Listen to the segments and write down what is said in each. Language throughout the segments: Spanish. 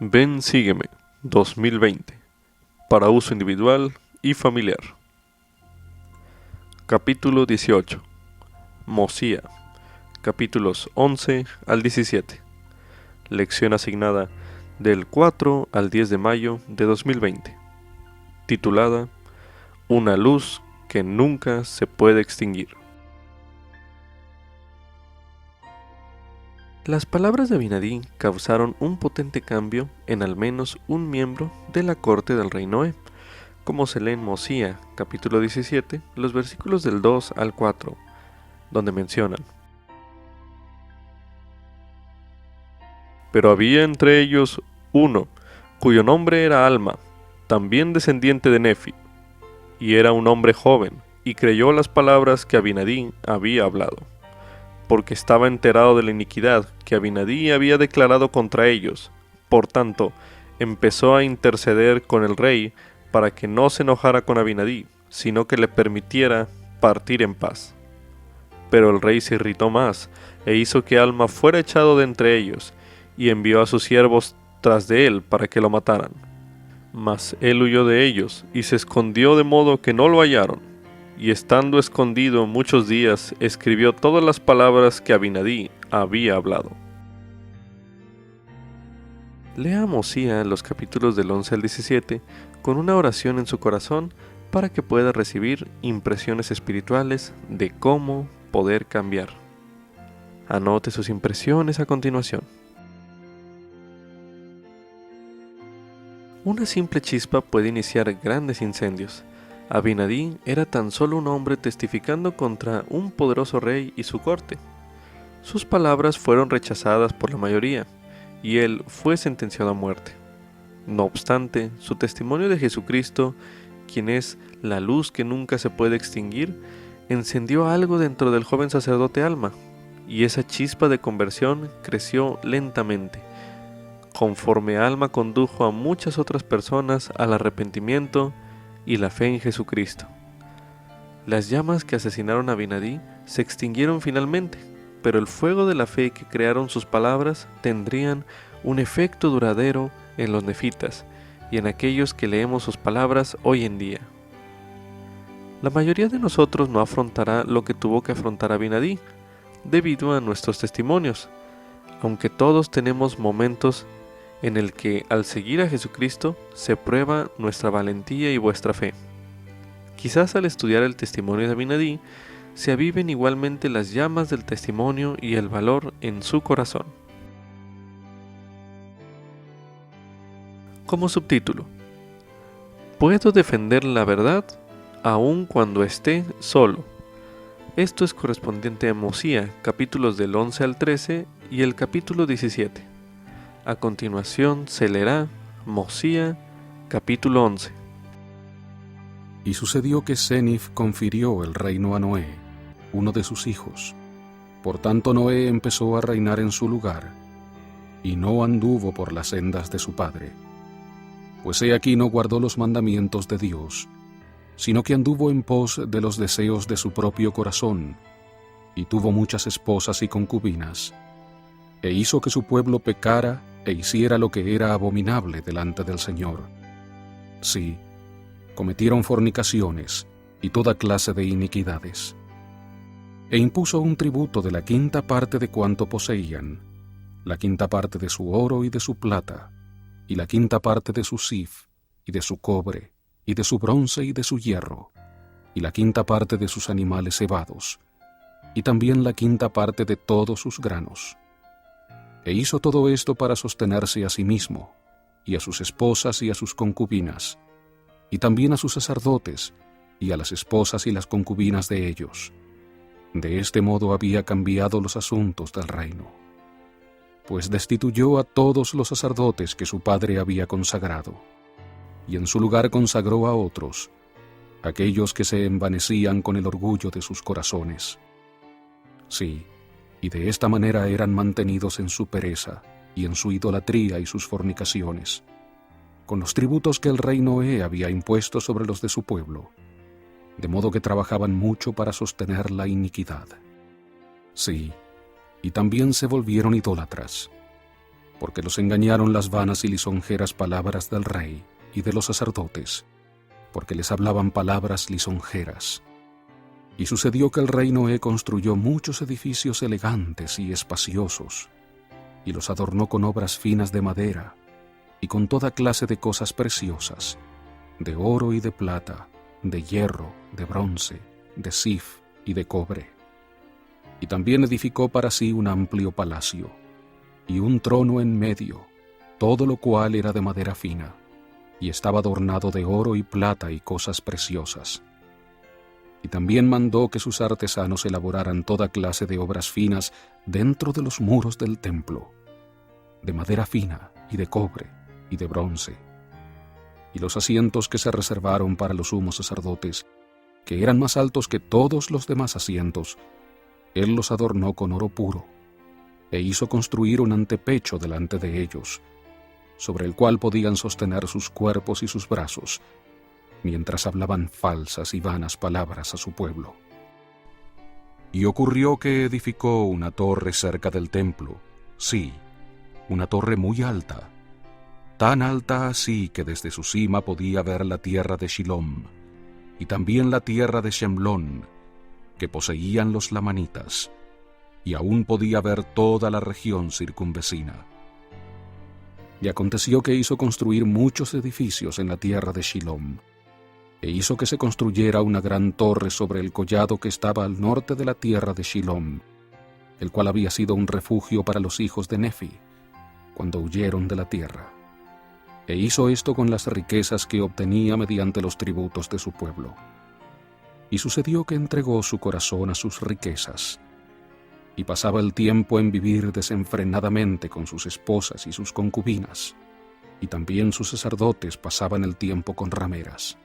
Ven, sígueme 2020 para uso individual y familiar. Capítulo 18. Mosía. Capítulos 11 al 17. Lección asignada del 4 al 10 de mayo de 2020. Titulada Una luz que nunca se puede extinguir. Las palabras de Abinadí causaron un potente cambio en al menos un miembro de la corte del rey Noé, como se lee en Mosía, capítulo 17, los versículos del 2 al 4, donde mencionan: Pero había entre ellos uno, cuyo nombre era Alma, también descendiente de Nefi, y era un hombre joven, y creyó las palabras que Abinadí había hablado, porque estaba enterado de la iniquidad que Abinadí había declarado contra ellos. Por tanto, empezó a interceder con el rey para que no se enojara con Abinadí, sino que le permitiera partir en paz. Pero el rey se irritó más, e hizo que Alma fuera echado de entre ellos, y envió a sus siervos tras de él para que lo mataran. Mas él huyó de ellos, y se escondió de modo que no lo hallaron. Y estando escondido muchos días, escribió todas las palabras que Abinadí había hablado. Lea Mosía los capítulos del 11 al 17 con una oración en su corazón para que pueda recibir impresiones espirituales de cómo poder cambiar. Anote sus impresiones a continuación. Una simple chispa puede iniciar grandes incendios. Abinadí era tan solo un hombre testificando contra un poderoso rey y su corte. Sus palabras fueron rechazadas por la mayoría, y él fue sentenciado a muerte. No obstante, su testimonio de Jesucristo, quien es la luz que nunca se puede extinguir, encendió algo dentro del joven sacerdote Alma, y esa chispa de conversión creció lentamente, conforme Alma condujo a muchas otras personas al arrepentimiento y la fe en Jesucristo. Las llamas que asesinaron a Abinadí se extinguieron finalmente, pero el fuego de la fe que crearon sus palabras tendrían un efecto duradero en los nefitas y en aquellos que leemos sus palabras hoy en día. La mayoría de nosotros no afrontará lo que tuvo que afrontar Abinadí, debido a nuestros testimonios, aunque todos tenemos momentos en el que al seguir a Jesucristo se prueba nuestra valentía y vuestra fe. Quizás al estudiar el testimonio de Abinadí se aviven igualmente las llamas del testimonio y el valor en su corazón. Como subtítulo: Puedo defender la verdad aun cuando esté solo. Esto es correspondiente a Mosía, capítulos del 11 al 13 y el capítulo 17. A continuación se leerá Mosía, capítulo 11. Y sucedió que Senif confirió el reino a Noé, uno de sus hijos. Por tanto Noé empezó a reinar en su lugar, y no anduvo por las sendas de su padre. Pues he aquí no guardó los mandamientos de Dios, sino que anduvo en pos de los deseos de su propio corazón, y tuvo muchas esposas y concubinas, e hizo que su pueblo pecara e hiciera lo que era abominable delante del Señor. Sí, cometieron fornicaciones y toda clase de iniquidades. E impuso un tributo de la quinta parte de cuanto poseían, la quinta parte de su oro y de su plata, y la quinta parte de su sif, y de su cobre, y de su bronce y de su hierro, y la quinta parte de sus animales cebados, y también la quinta parte de todos sus granos. E hizo todo esto para sostenerse a sí mismo, y a sus esposas y a sus concubinas, y también a sus sacerdotes, y a las esposas y las concubinas de ellos. De este modo había cambiado los asuntos del reino. Pues destituyó a todos los sacerdotes que su padre había consagrado, y en su lugar consagró a otros, aquellos que se envanecían con el orgullo de sus corazones. Sí, y de esta manera eran mantenidos en su pereza, y en su idolatría y sus fornicaciones, con los tributos que el rey Noé había impuesto sobre los de su pueblo, de modo que trabajaban mucho para sostener la iniquidad. Sí, y también se volvieron idólatras, porque los engañaron las vanas y lisonjeras palabras del rey y de los sacerdotes, porque les hablaban palabras lisonjeras. Y sucedió que el rey Noé construyó muchos edificios elegantes y espaciosos, y los adornó con obras finas de madera, y con toda clase de cosas preciosas, de oro y de plata, de hierro, de bronce, de sif y de cobre. Y también edificó para sí un amplio palacio, y un trono en medio, todo lo cual era de madera fina, y estaba adornado de oro y plata y cosas preciosas. Y también mandó que sus artesanos elaboraran toda clase de obras finas dentro de los muros del templo, de madera fina y de cobre y de bronce. Y los asientos que se reservaron para los sumos sacerdotes, que eran más altos que todos los demás asientos, él los adornó con oro puro, e hizo construir un antepecho delante de ellos, sobre el cual podían sostener sus cuerpos y sus brazos, mientras hablaban falsas y vanas palabras a su pueblo. Y ocurrió que edificó una torre cerca del templo, sí, una torre muy alta, tan alta así que desde su cima podía ver la tierra de Shilom, y también la tierra de Shemlón, que poseían los lamanitas, y aún podía ver toda la región circunvecina. Y aconteció que hizo construir muchos edificios en la tierra de Shilom, e hizo que se construyera una gran torre sobre el collado que estaba al norte de la tierra de Shilom, el cual había sido un refugio para los hijos de Nefi, cuando huyeron de la tierra. E hizo esto con las riquezas que obtenía mediante los tributos de su pueblo. Y sucedió que entregó su corazón a sus riquezas, y pasaba el tiempo en vivir desenfrenadamente con sus esposas y sus concubinas, y también sus sacerdotes pasaban el tiempo con rameras.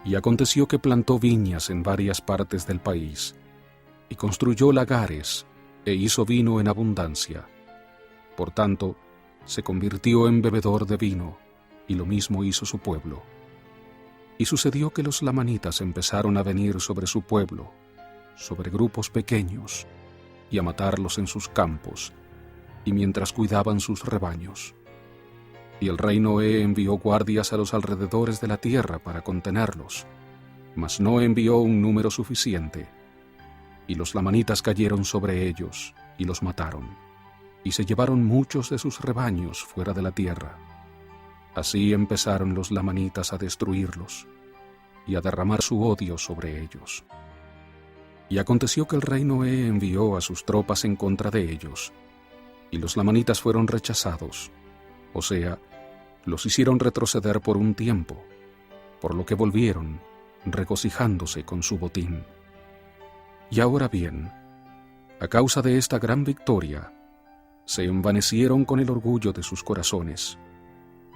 Y aconteció que plantó viñas en varias partes del país, y construyó lagares, e hizo vino en abundancia. Por tanto, se convirtió en bebedor de vino, y lo mismo hizo su pueblo. Y sucedió que los lamanitas empezaron a venir sobre su pueblo, sobre grupos pequeños, y a matarlos en sus campos, y mientras cuidaban sus rebaños. Y el rey Noé envió guardias a los alrededores de la tierra para contenerlos, mas no envió un número suficiente. Y los lamanitas cayeron sobre ellos, y los mataron, y se llevaron muchos de sus rebaños fuera de la tierra. Así empezaron los lamanitas a destruirlos, y a derramar su odio sobre ellos. Y aconteció que el rey Noé envió a sus tropas en contra de ellos, y los lamanitas fueron rechazados, o sea, los hicieron retroceder por un tiempo, por lo que volvieron, regocijándose con su botín. Y ahora bien, a causa de esta gran victoria, se envanecieron con el orgullo de sus corazones,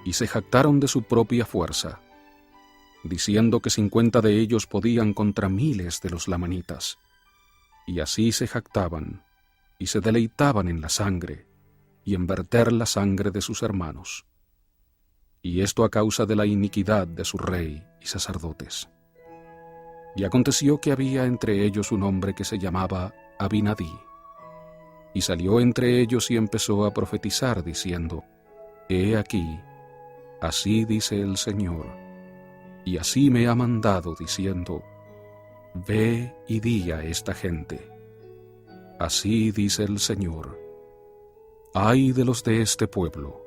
y se jactaron de su propia fuerza, diciendo que 50 de ellos podían contra miles de los lamanitas. Y así se jactaban, y se deleitaban en la sangre, y en verter la sangre de sus hermanos. Y esto a causa de la iniquidad de su rey y sacerdotes. Y aconteció que había entre ellos un hombre que se llamaba Abinadí, y salió entre ellos y empezó a profetizar, diciendo: He aquí, así dice el Señor, y así me ha mandado, diciendo: Ve y di a esta gente: Así dice el Señor, ay de los de este pueblo,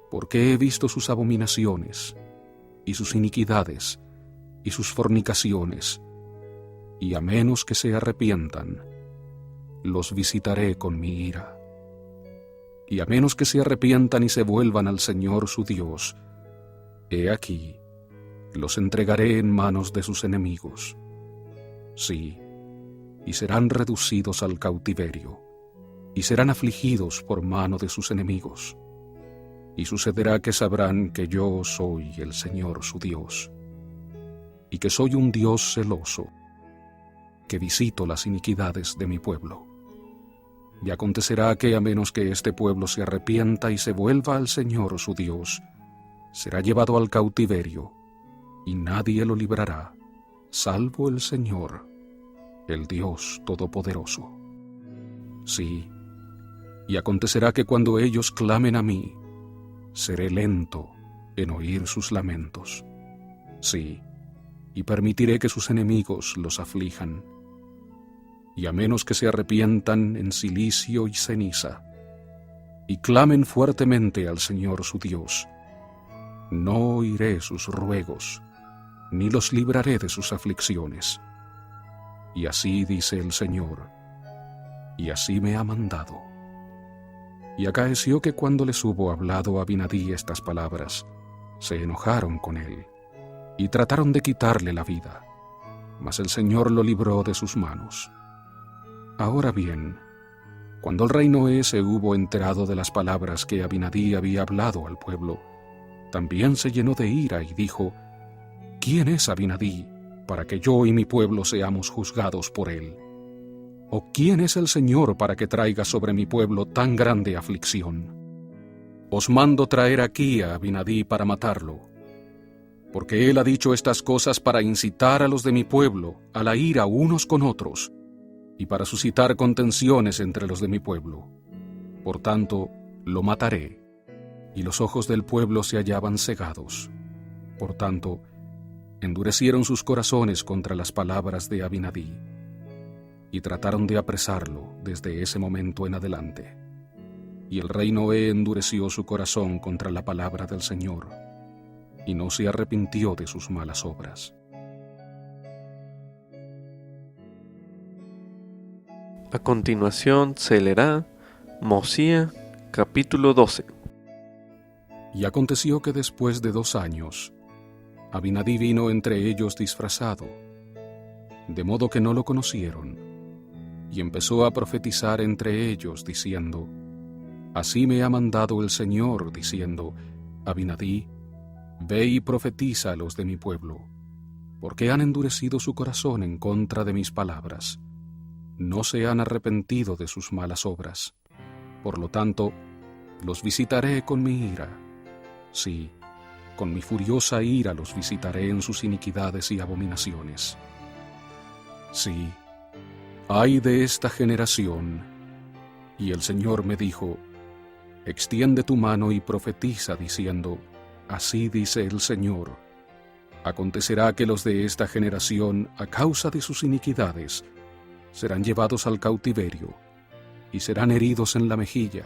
porque he visto sus abominaciones, y sus iniquidades, y sus fornicaciones, y a menos que se arrepientan, los visitaré con mi ira. Y a menos que se arrepientan y se vuelvan al Señor su Dios, he aquí, los entregaré en manos de sus enemigos. Sí, y serán reducidos al cautiverio, y serán afligidos por mano de sus enemigos. Y sucederá que sabrán que yo soy el Señor su Dios, y que soy un Dios celoso, que visito las iniquidades de mi pueblo. Y acontecerá que a menos que este pueblo se arrepienta y se vuelva al Señor su Dios, será llevado al cautiverio, y nadie lo librará, salvo el Señor, el Dios Todopoderoso. Sí, Y acontecerá que cuando ellos clamen a mí, seré lento en oír sus lamentos. Sí, y permitiré que sus enemigos los aflijan. Y a menos que se arrepientan en cilicio y ceniza, y clamen fuertemente al Señor su Dios, no oiré sus ruegos, ni los libraré de sus aflicciones. Y así dice el Señor, y así me ha mandado. Y acaeció que cuando les hubo hablado a Abinadí estas palabras, se enojaron con él, y trataron de quitarle la vida, mas el Señor lo libró de sus manos. Ahora bien, cuando el rey Noé se hubo enterado de las palabras que Abinadí había hablado al pueblo, también se llenó de ira y dijo: ¿Quién es Abinadí para que yo y mi pueblo seamos juzgados por él? ¿O quién es el Señor para que traiga sobre mi pueblo tan grande aflicción? Os mando traer aquí a Abinadí para matarlo, porque él ha dicho estas cosas para incitar a los de mi pueblo a la ira unos con otros, y para suscitar contenciones entre los de mi pueblo. Por tanto, lo mataré. Y los ojos del pueblo se hallaban cegados. Por tanto, endurecieron sus corazones contra las palabras de Abinadí, y trataron de apresarlo desde ese momento en adelante. Y el rey Noé endureció su corazón contra la palabra del Señor, y no se arrepintió de sus malas obras. A continuación se leerá Mosía, capítulo 12. Y aconteció que después de 2 años, Abinadí vino entre ellos disfrazado, de modo que no lo conocieron, y empezó a profetizar entre ellos, diciendo: Así me ha mandado el Señor, diciendo: Abinadí, ve y profetiza a los de mi pueblo, porque han endurecido su corazón en contra de mis palabras. No se han arrepentido de sus malas obras. Por lo tanto, los visitaré con mi ira. Sí, con mi furiosa ira los visitaré en sus iniquidades y abominaciones. Sí, ay de esta generación. Y el Señor me dijo: Extiende tu mano y profetiza, diciendo: Así dice el Señor: Acontecerá que los de esta generación, a causa de sus iniquidades, serán llevados al cautiverio, y serán heridos en la mejilla.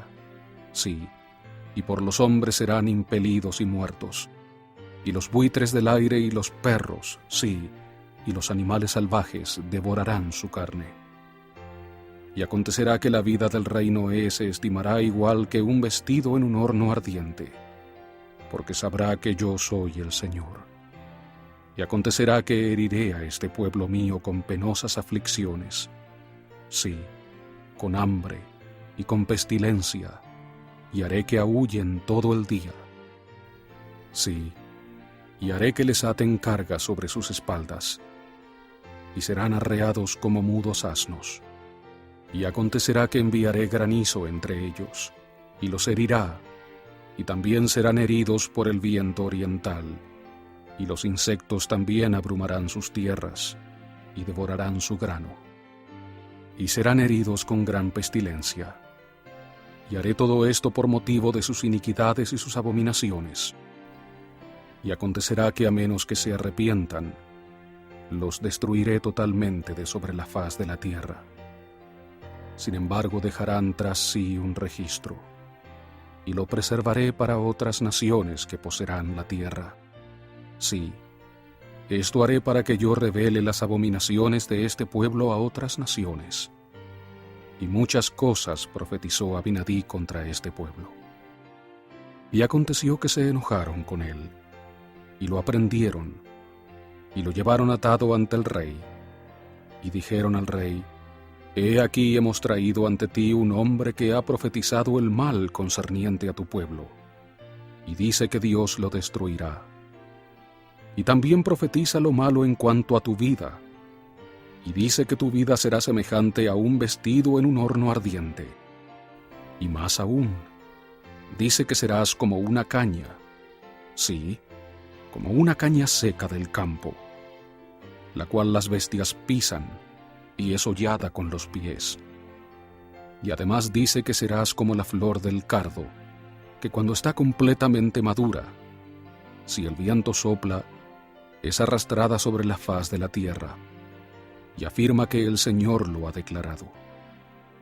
Sí, y por los hombres serán impelidos y muertos, y los buitres del aire y los perros, sí, y los animales salvajes devorarán su carne. Y acontecerá que la vida del rey Noé se estimará igual que un vestido en un horno ardiente, porque sabrá que yo soy el Señor. Y acontecerá que heriré a este pueblo mío con penosas aflicciones, sí, con hambre y con pestilencia, y haré que aúllen todo el día. Sí, y haré que les aten carga sobre sus espaldas, y serán arreados como mudos asnos. Y acontecerá que enviaré granizo entre ellos, y los herirá, y también serán heridos por el viento oriental, y los insectos también abrumarán sus tierras, y devorarán su grano. Y serán heridos con gran pestilencia. Y haré todo esto por motivo de sus iniquidades y sus abominaciones. Y acontecerá que a menos que se arrepientan, los destruiré totalmente de sobre la faz de la tierra. Sin embargo, dejarán tras sí un registro, y lo preservaré para otras naciones que poseerán la tierra. Sí, esto haré para que yo revele las abominaciones de este pueblo a otras naciones. Y muchas cosas profetizó Abinadí contra este pueblo. Y aconteció que se enojaron con él, y lo aprendieron, y lo llevaron atado ante el rey. Y dijeron al rey: He aquí hemos traído ante ti un hombre que ha profetizado el mal concerniente a tu pueblo, y dice que Dios lo destruirá. Y también profetiza lo malo en cuanto a tu vida, y dice que tu vida será semejante a un vestido en un horno ardiente. Y más aún, dice que serás como una caña, sí, como una caña seca del campo, la cual las bestias pisan y es hollada con los pies. Y además dice que serás como la flor del cardo, que cuando está completamente madura, si el viento sopla, es arrastrada sobre la faz de la tierra. Y afirma que el Señor lo ha declarado.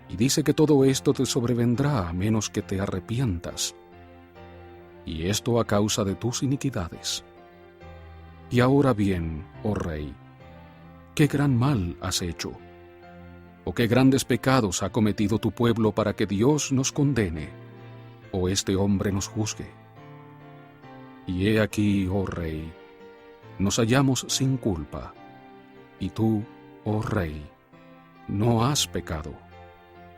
Y dice que todo esto te sobrevendrá a menos que te arrepientas. Y esto a causa de tus iniquidades. Y ahora bien, oh rey, ¿qué gran mal has hecho? ¿O qué grandes pecados ha cometido tu pueblo para que Dios nos condene, o este hombre nos juzgue? Y he aquí, oh rey, nos hallamos sin culpa, y tú, oh rey, no has pecado.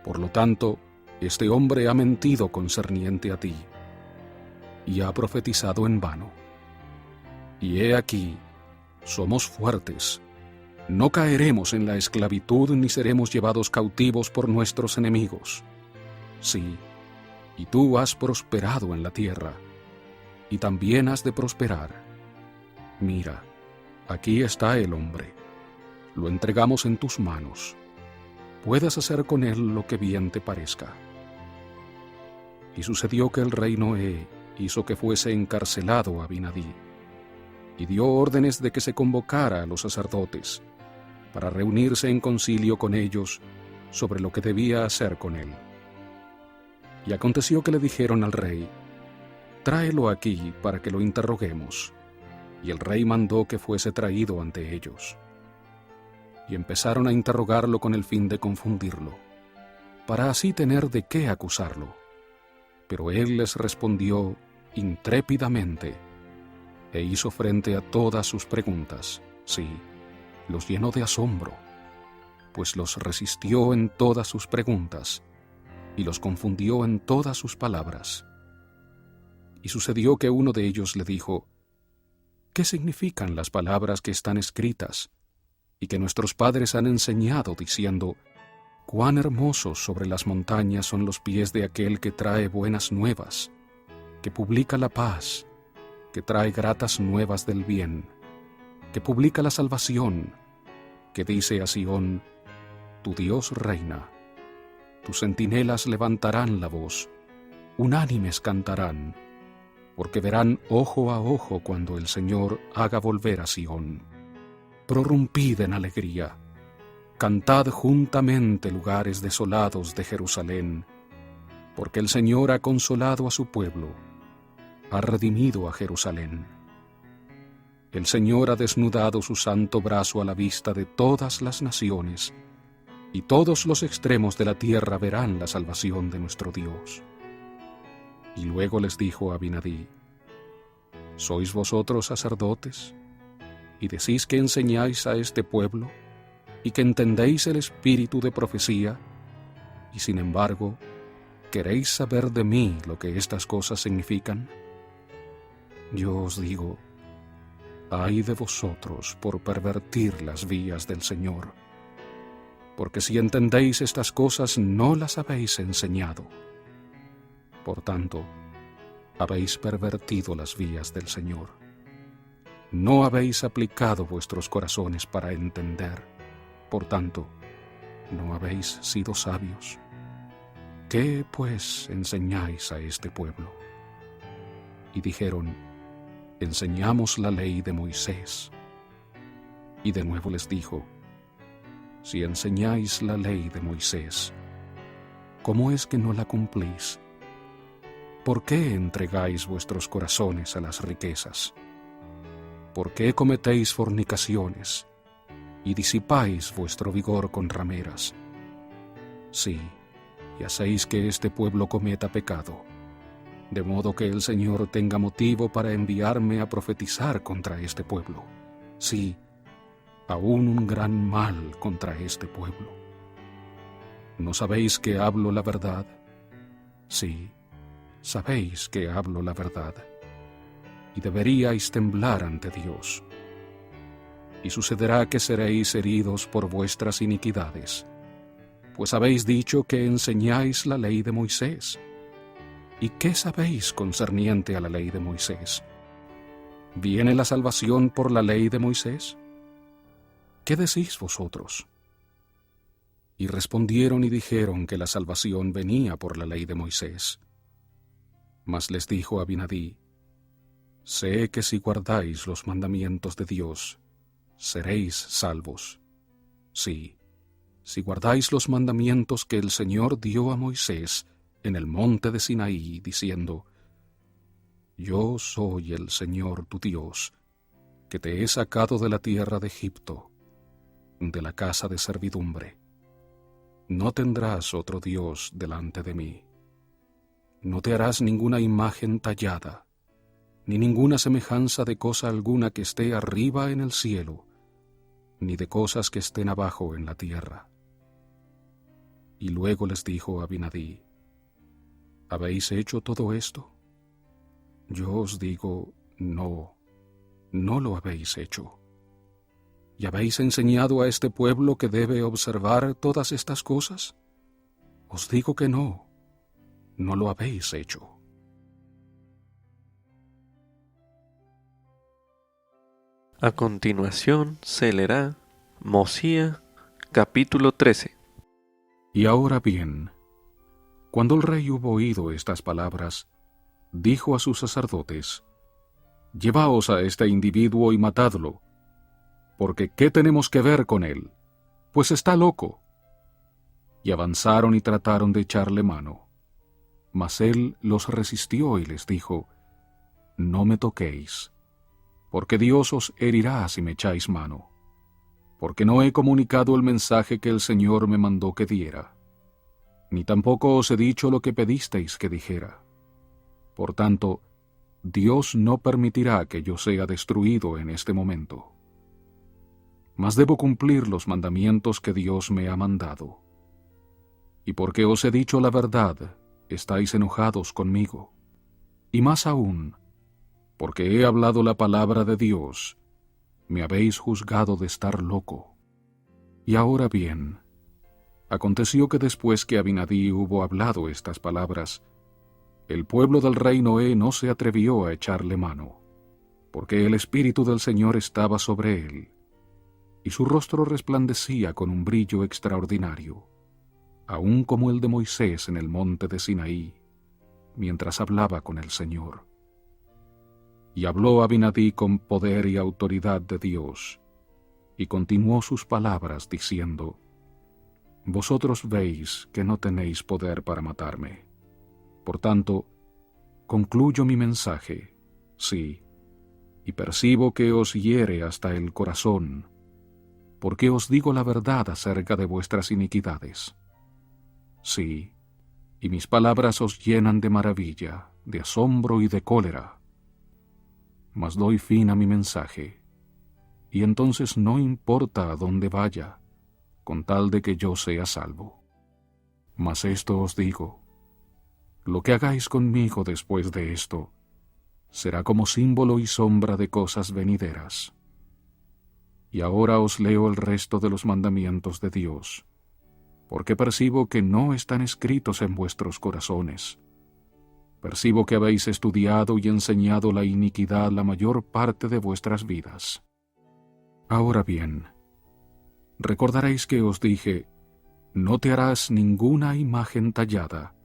Por lo tanto, este hombre ha mentido concerniente a ti, y ha profetizado en vano. Y he aquí, somos fuertes, no caeremos en la esclavitud ni seremos llevados cautivos por nuestros enemigos. Sí, y tú has prosperado en la tierra, y también has de prosperar. Mira, aquí está el hombre, lo entregamos en tus manos. Puedes hacer con él lo que bien te parezca. Y sucedió que el rey Noé hizo que fuese encarcelado Abinadí, y dio órdenes de que se convocara a los sacerdotes, para reunirse en concilio con ellos sobre lo que debía hacer con él. Y aconteció que le dijeron al rey: tráelo aquí para que lo interroguemos. Y el rey mandó que fuese traído ante ellos. Y empezaron a interrogarlo con el fin de confundirlo, para así tener de qué acusarlo. Pero él les respondió intrépidamente, e hizo frente a todas sus preguntas. Sí, los llenó de asombro, pues los resistió en todas sus preguntas, y los confundió en todas sus palabras. Y sucedió que uno de ellos le dijo: ¿qué significan las palabras que están escritas, y que nuestros padres han enseñado, diciendo: cuán hermosos sobre las montañas son los pies de aquel que trae buenas nuevas, que publica la paz, que trae gratas nuevas del bien, que publica la salvación, que dice a Sión: tu Dios reina. Tus centinelas levantarán la voz, unánimes cantarán, porque verán ojo a ojo cuando el Señor haga volver a Sión. Prorrumpid en alegría, cantad juntamente, lugares desolados de Jerusalén, porque el Señor ha consolado a su pueblo, ha redimido a Jerusalén. El Señor ha desnudado su santo brazo a la vista de todas las naciones, y todos los extremos de la tierra verán la salvación de nuestro Dios. Y luego les dijo a Abinadí: ¿sois vosotros sacerdotes? ¿Y decís que enseñáis a este pueblo, y que entendéis el espíritu de profecía? Y sin embargo, ¿queréis saber de mí lo que estas cosas significan? Yo os digo: ay de vosotros por pervertir las vías del Señor, porque si entendéis estas cosas no las habéis enseñado. Por tanto, habéis pervertido las vías del Señor. No habéis aplicado vuestros corazones para entender. Por tanto, no habéis sido sabios. ¿Qué, pues, enseñáis a este pueblo? Y dijeron: enseñamos la ley de Moisés. Y de nuevo les dijo: si enseñáis la ley de Moisés, ¿cómo es que no la cumplís? ¿Por qué entregáis vuestros corazones a las riquezas? ¿Por qué cometéis fornicaciones y disipáis vuestro vigor con rameras? Sí, y hacéis que este pueblo cometa pecado, de modo que el Señor tenga motivo para enviarme a profetizar contra este pueblo. Sí, aún un gran mal contra este pueblo. ¿No sabéis que hablo la verdad? Sí, sabéis que hablo la verdad, y deberíais temblar ante Dios. Y sucederá que seréis heridos por vuestras iniquidades, pues habéis dicho que enseñáis la ley de Moisés. ¿Y qué sabéis concerniente a la ley de Moisés? ¿Viene la salvación por la ley de Moisés? ¿Qué decís vosotros? Y respondieron y dijeron que la salvación venía por la ley de Moisés. Mas les dijo Abinadí: Sé que si guardáis los mandamientos de Dios, seréis salvos. Sí, si guardáis los mandamientos que el Señor dio a Moisés en el monte de Sinaí, diciendo: Yo soy el Señor tu Dios, que te he sacado de la tierra de Egipto, de la casa de servidumbre. No tendrás otro Dios delante de mí. No te harás ninguna imagen tallada, ni ninguna semejanza de cosa alguna que esté arriba en el cielo, ni de cosas que estén abajo en la tierra. Y luego les dijo Abinadí: ¿Habéis hecho todo esto? Yo os digo, no, no lo habéis hecho. ¿Y habéis enseñado a este pueblo que debe observar todas estas cosas? Os digo que no, no lo habéis hecho. A continuación se leerá Mosía, capítulo 13. Y ahora bien, cuando el rey hubo oído estas palabras, dijo a sus sacerdotes: Llevaos a este individuo y matadlo, porque ¿qué tenemos que ver con él? Pues está loco. Y avanzaron y trataron de echarle mano. Mas él los resistió y les dijo: No me toquéis, porque Dios os herirá si me echáis mano, porque no he comunicado el mensaje que el Señor me mandó que diera, ni tampoco os he dicho lo que pedisteis que dijera. Por tanto, Dios no permitirá que yo sea destruido en este momento. Mas debo cumplir los mandamientos que Dios me ha mandado. Y porque os he dicho la verdad, estáis enojados conmigo. Y más aún, porque he hablado la palabra de Dios, me habéis juzgado de estar loco. Y ahora bien, aconteció que después que Abinadí hubo hablado estas palabras, el pueblo del rey Noé no se atrevió a echarle mano, porque el Espíritu del Señor estaba sobre él, y su rostro resplandecía con un brillo extraordinario, aun como el de Moisés en el monte de Sinaí, mientras hablaba con el Señor. Y habló Abinadí con poder y autoridad de Dios, y continuó sus palabras diciendo: Vosotros veis que no tenéis poder para matarme. Por tanto, concluyo mi mensaje, sí, y percibo que os hiere hasta el corazón, porque os digo la verdad acerca de vuestras iniquidades. Sí, y mis palabras os llenan de maravilla, de asombro y de cólera. Mas doy fin a mi mensaje, y entonces no importa a dónde vaya, con tal de que yo sea salvo. Mas esto os digo: lo que hagáis conmigo después de esto será como símbolo y sombra de cosas venideras. Y ahora os leo el resto de los mandamientos de Dios, porque percibo que no están escritos en vuestros corazones. Percibo que habéis estudiado y enseñado la iniquidad la mayor parte de vuestras vidas. Ahora bien, recordaréis que os dije: no te harás ninguna imagen tallada,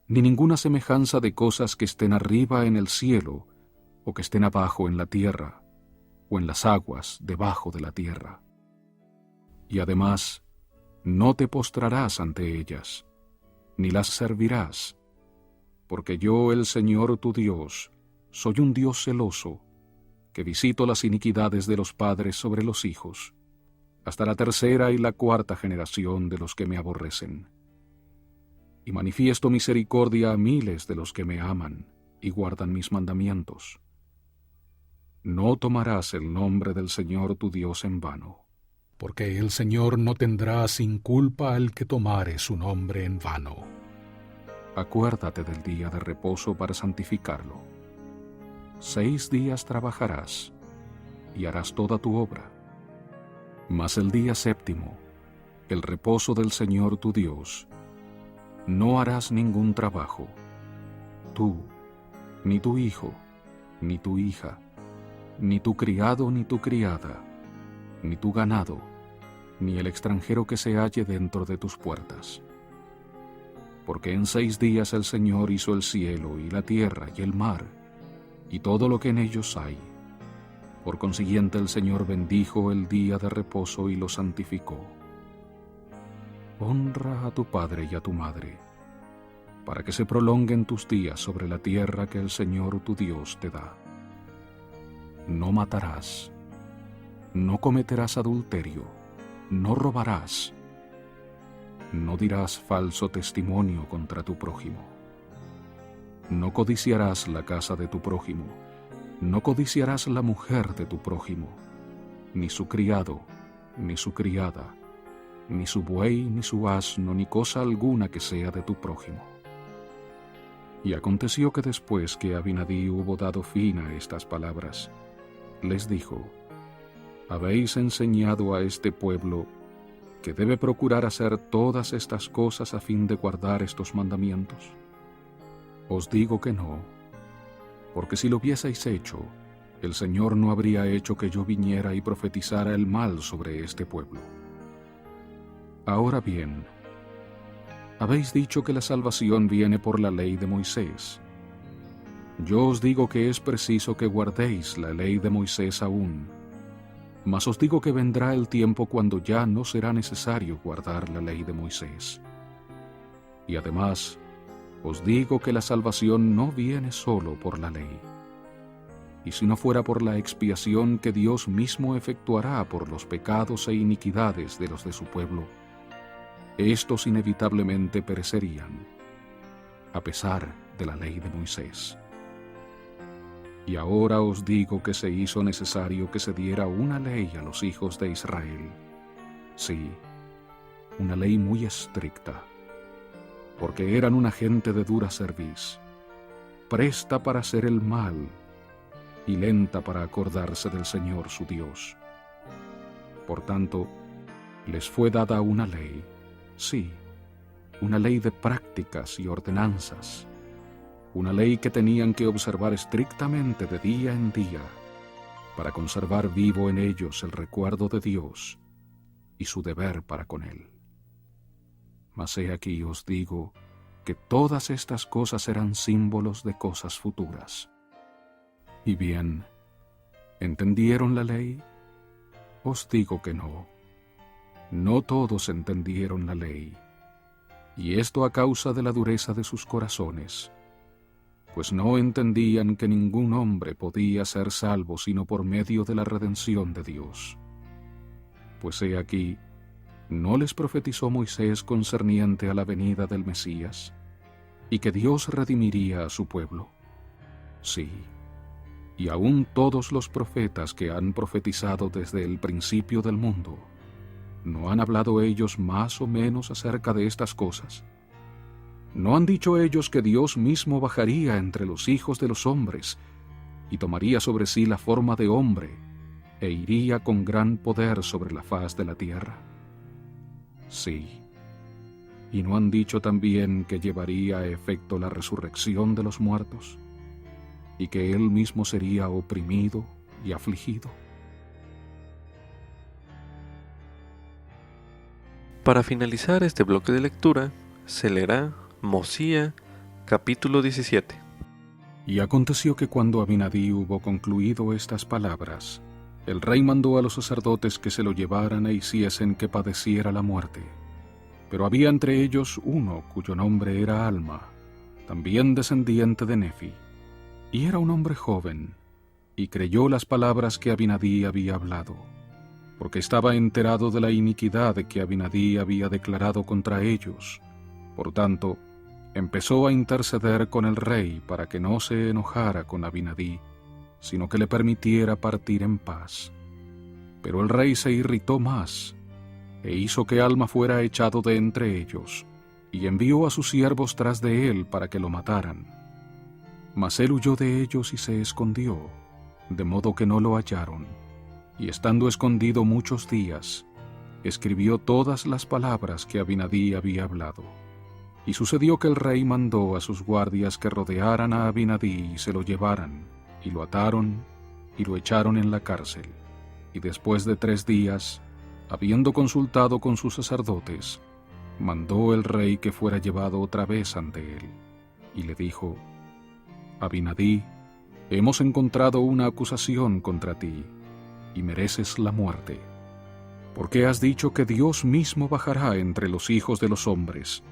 ni ninguna semejanza de cosas que estén arriba en el cielo, o que estén abajo en la tierra, o en las aguas debajo de la tierra. Y además, no te postrarás ante ellas, ni las servirás, porque yo, el Señor tu Dios, soy un Dios celoso, que visito las iniquidades de los padres sobre los hijos, hasta la tercera y la cuarta generación de los que me aborrecen. Y manifiesto misericordia a miles de los que me aman y guardan mis mandamientos. No tomarás el nombre del Señor tu Dios en vano, porque el Señor no tendrá sin culpa al que tomare su nombre en vano. Acuérdate del día de reposo para santificarlo. 6 días trabajarás y harás toda tu obra. Mas el día séptimo, el reposo del Señor tu Dios, no harás ningún trabajo, tú, ni tu hijo, ni tu hija, ni tu criado ni tu criada, ni tu ganado, ni el extranjero que se halle dentro de tus puertas. Porque en 6 días el Señor hizo el cielo y la tierra y el mar, y todo lo que en ellos hay. Por consiguiente el Señor bendijo el día de reposo y lo santificó. Honra a tu padre y a tu madre, para que se prolonguen tus días sobre la tierra que el Señor tu Dios te da. No matarás, no cometerás adulterio, no robarás, no dirás falso testimonio contra tu prójimo. No codiciarás la casa de tu prójimo, no codiciarás la mujer de tu prójimo, ni su criado, ni su criada, ni su buey, ni su asno, ni cosa alguna que sea de tu prójimo. Y aconteció que después que Abinadí hubo dado fin a estas palabras, les dijo: Habéis enseñado a este pueblo que debe procurar hacer todas estas cosas a fin de guardar estos mandamientos. Os digo que no, porque si lo hubieseis hecho, el Señor no habría hecho que yo viniera y profetizara el mal sobre este pueblo. Ahora bien, habéis dicho que la salvación viene por la ley de Moisés. Yo os digo que es preciso que guardéis la ley de Moisés aún, mas os digo que vendrá el tiempo cuando ya no será necesario guardar la ley de Moisés. Y además, os digo que la salvación no viene solo por la ley. Y si no fuera por la expiación que Dios mismo efectuará por los pecados e iniquidades de los de su pueblo, estos inevitablemente perecerían, a pesar de la ley de Moisés. Y ahora os digo que se hizo necesario que se diera una ley a los hijos de Israel. Sí, una ley muy estricta, porque eran una gente de dura cerviz, presta para hacer el mal y lenta para acordarse del Señor su Dios. Por tanto, les fue dada una ley, sí, una ley de prácticas y ordenanzas, una ley que tenían que observar estrictamente de día en día, para conservar vivo en ellos el recuerdo de Dios y su deber para con Él. Mas he aquí os digo que todas estas cosas eran símbolos de cosas futuras. Y bien, ¿entendieron la ley? Os digo que no. No todos entendieron la ley, y esto a causa de la dureza de sus corazones, pues no entendían que ningún hombre podía ser salvo sino por medio de la redención de Dios. Pues he aquí, ¿no les profetizó Moisés concerniente a la venida del Mesías, y que Dios redimiría a su pueblo? Sí, y aún todos los profetas que han profetizado desde el principio del mundo, ¿no han hablado ellos más o menos acerca de estas cosas? ¿No han dicho ellos que Dios mismo bajaría entre los hijos de los hombres y tomaría sobre sí la forma de hombre e iría con gran poder sobre la faz de la tierra? Sí. ¿Y no han dicho también que llevaría a efecto la resurrección de los muertos y que Él mismo sería oprimido y afligido? Para finalizar este bloque de lectura, se leerá Mosía, capítulo 17. Y aconteció que cuando Abinadí hubo concluido estas palabras, el rey mandó a los sacerdotes que se lo llevaran e hiciesen que padeciera la muerte. Pero había entre ellos uno cuyo nombre era Alma, también descendiente de Nefi, y era un hombre joven, y creyó las palabras que Abinadí había hablado, porque estaba enterado de la iniquidad que Abinadí había declarado contra ellos. Por tanto, empezó a interceder con el rey para que no se enojara con Abinadí, sino que le permitiera partir en paz. Pero el rey se irritó más, e hizo que Alma fuera echado de entre ellos, y envió a sus siervos tras de él para que lo mataran. Mas él huyó de ellos y se escondió, de modo que no lo hallaron, y estando escondido muchos días, escribió todas las palabras que Abinadí había hablado. Y sucedió que el rey mandó a sus guardias que rodearan a Abinadí y se lo llevaran, y lo ataron y lo echaron en la cárcel. Y después de 3 días, Habiendo consultado con sus sacerdotes, mandó el rey que fuera llevado otra vez ante él, y le dijo: Abinadí, hemos encontrado una acusación contra ti, y mereces la muerte, porque has dicho que Dios mismo bajará entre los hijos de los hombres,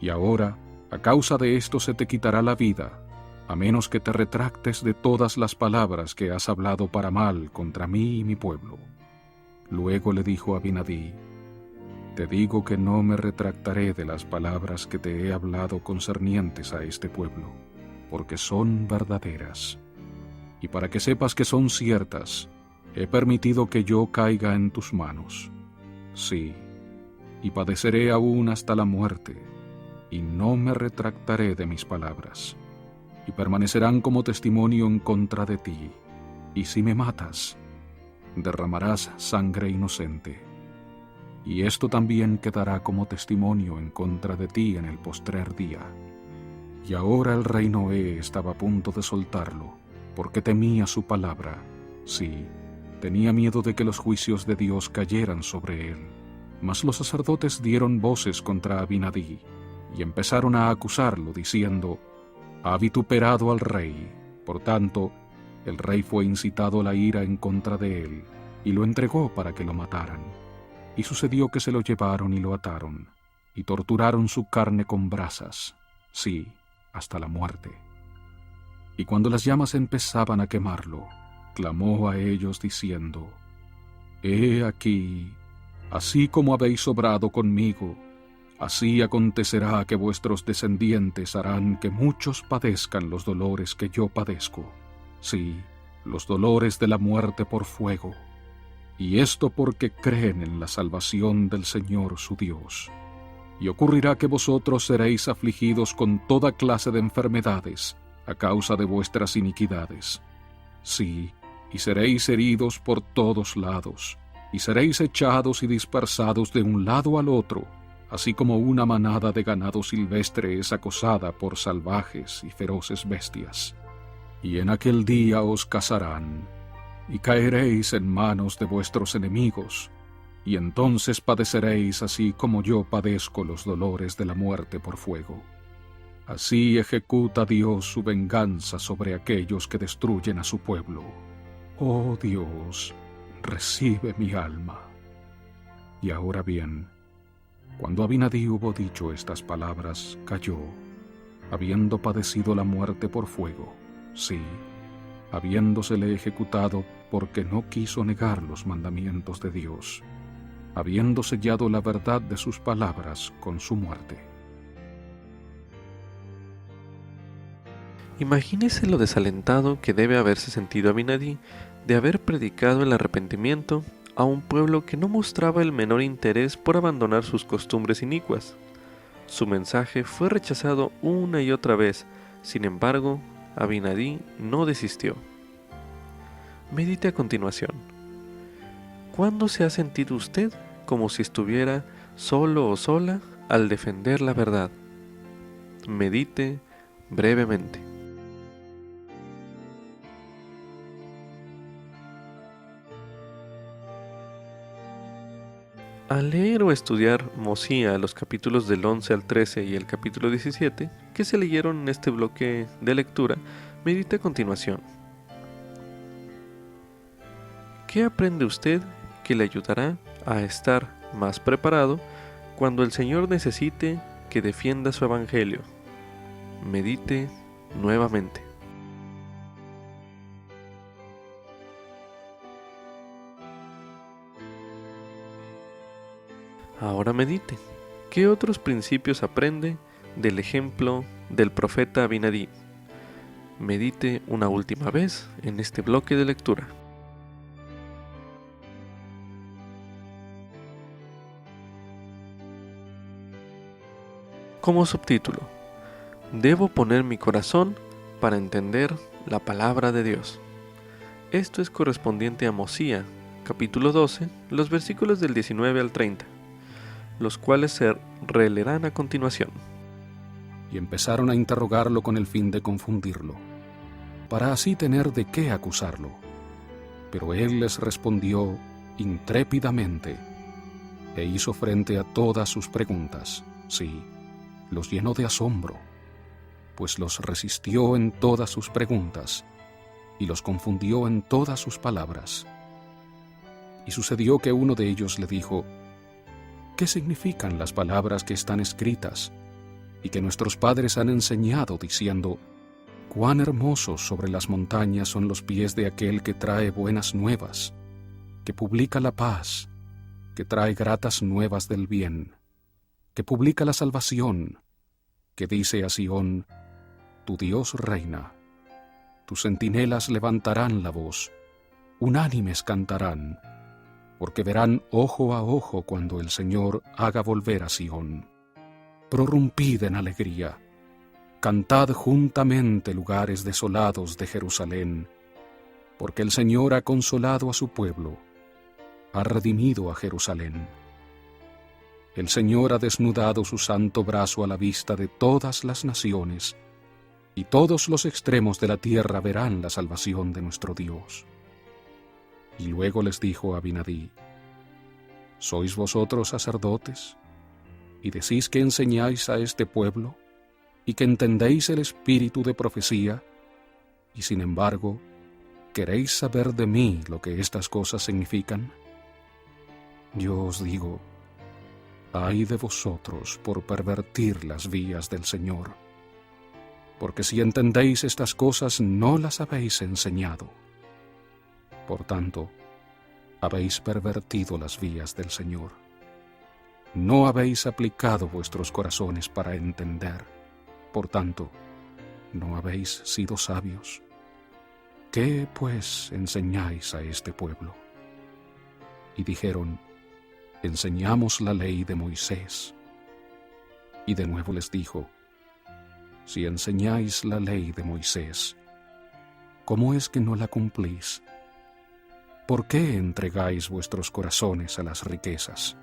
y ahora, a causa de esto se te quitará la vida, a menos que te retractes de todas las palabras que has hablado para mal contra mí y mi pueblo. Luego le dijo a Abinadí: Te digo que no me retractaré de las palabras que te he hablado concernientes a este pueblo, porque son verdaderas. Y para que sepas que son ciertas, he permitido que yo caiga en tus manos. Sí, y padeceré aún hasta la muerte, y no me retractaré de mis palabras, y permanecerán como testimonio en contra de ti, y si me matas, derramarás sangre inocente. Y esto también quedará como testimonio en contra de ti en el postrer día. Y ahora el rey Noé estaba a punto de soltarlo, porque temía su palabra. Sí, tenía miedo de que los juicios de Dios cayeran sobre él. Mas los sacerdotes dieron voces contra Abinadí, y empezaron a acusarlo, diciendo: Ha vituperado al rey. Por tanto, el rey fue incitado a la ira en contra de él, y lo entregó para que lo mataran. Y sucedió que se lo llevaron y lo ataron, y torturaron su carne con brasas, sí, hasta la muerte. Y cuando las llamas empezaban a quemarlo, clamó a ellos diciendo: He aquí, así como habéis obrado conmigo, así acontecerá que vuestros descendientes harán que muchos padezcan los dolores que yo padezco, sí, los dolores de la muerte por fuego. Y esto porque creen en la salvación del Señor su Dios. Y ocurrirá que vosotros seréis afligidos con toda clase de enfermedades a causa de vuestras iniquidades. Sí, y seréis heridos por todos lados, y seréis echados y dispersados de un lado al otro, así como una manada de ganado silvestre es acosada por salvajes y feroces bestias. Y en aquel día os cazarán, y caeréis en manos de vuestros enemigos, y entonces padeceréis así como yo padezco los dolores de la muerte por fuego. Así ejecuta Dios su venganza sobre aquellos que destruyen a su pueblo. Oh Dios, recibe mi alma. Y ahora bien, cuando Abinadí hubo dicho estas palabras, cayó, habiendo padecido la muerte por fuego, sí, habiéndosele ejecutado porque no quiso negar los mandamientos de Dios, habiendo sellado la verdad de sus palabras con su muerte. Imagínese lo desalentado que debe haberse sentido Abinadí de haber predicado el arrepentimiento a un pueblo que no mostraba el menor interés por abandonar sus costumbres inicuas. Su mensaje fue rechazado una y otra vez, sin embargo, Abinadí no desistió. Medite a continuación. ¿Cuándo se ha sentido usted como si estuviera solo o sola al defender la verdad? Medite brevemente. Al leer o estudiar Mosía, los capítulos del 11 al 13 y el capítulo 17, que se leyeron en este bloque de lectura, medite a continuación. ¿Qué aprende usted que le ayudará a estar más preparado cuando el Señor necesite que defienda su evangelio? Medite nuevamente. Ahora medite. ¿Qué otros principios aprende del ejemplo del profeta Abinadí? Medite una última vez en este bloque de lectura. Como subtítulo: Debo poner mi corazón para entender la palabra de Dios. Esto es correspondiente a Mosía, capítulo 12, los versículos del 19 al 30. Los cuales se releerán a continuación. Y empezaron a interrogarlo con el fin de confundirlo, para así tener de qué acusarlo. Pero él les respondió intrépidamente: e hizo frente a todas sus preguntas. Sí, los llenó de asombro, pues los resistió en todas sus preguntas y los confundió en todas sus palabras. Y sucedió que uno de ellos le dijo: ¿Qué significan las palabras que están escritas y que nuestros padres han enseñado, diciendo: cuán hermosos sobre las montañas son los pies de aquel que trae buenas nuevas, que publica la paz, que trae gratas nuevas del bien, que publica la salvación, que dice a Sión: tu Dios reina? Tus centinelas levantarán la voz, unánimes cantarán, porque verán ojo a ojo cuando el Señor haga volver a Sión. Prorrumpid en alegría, cantad juntamente, lugares desolados de Jerusalén, porque el Señor ha consolado a su pueblo, ha redimido a Jerusalén. El Señor ha desnudado su santo brazo a la vista de todas las naciones, y todos los extremos de la tierra verán la salvación de nuestro Dios. Y luego les dijo a Abinadí: ¿sois vosotros sacerdotes? ¿Y decís que enseñáis a este pueblo? ¿Y que entendéis el espíritu de profecía? Y sin embargo, ¿queréis saber de mí lo que estas cosas significan? Yo os digo: ay de vosotros por pervertir las vías del Señor, porque si entendéis estas cosas no las habéis enseñado. Por tanto, habéis pervertido las vías del Señor. No habéis aplicado vuestros corazones para entender. Por tanto, no habéis sido sabios. ¿Qué, pues, enseñáis a este pueblo? Y dijeron: enseñamos la ley de Moisés. Y de nuevo les dijo: si enseñáis la ley de Moisés, ¿cómo es que no la cumplís? ¿Por qué entregáis vuestros corazones a las riquezas?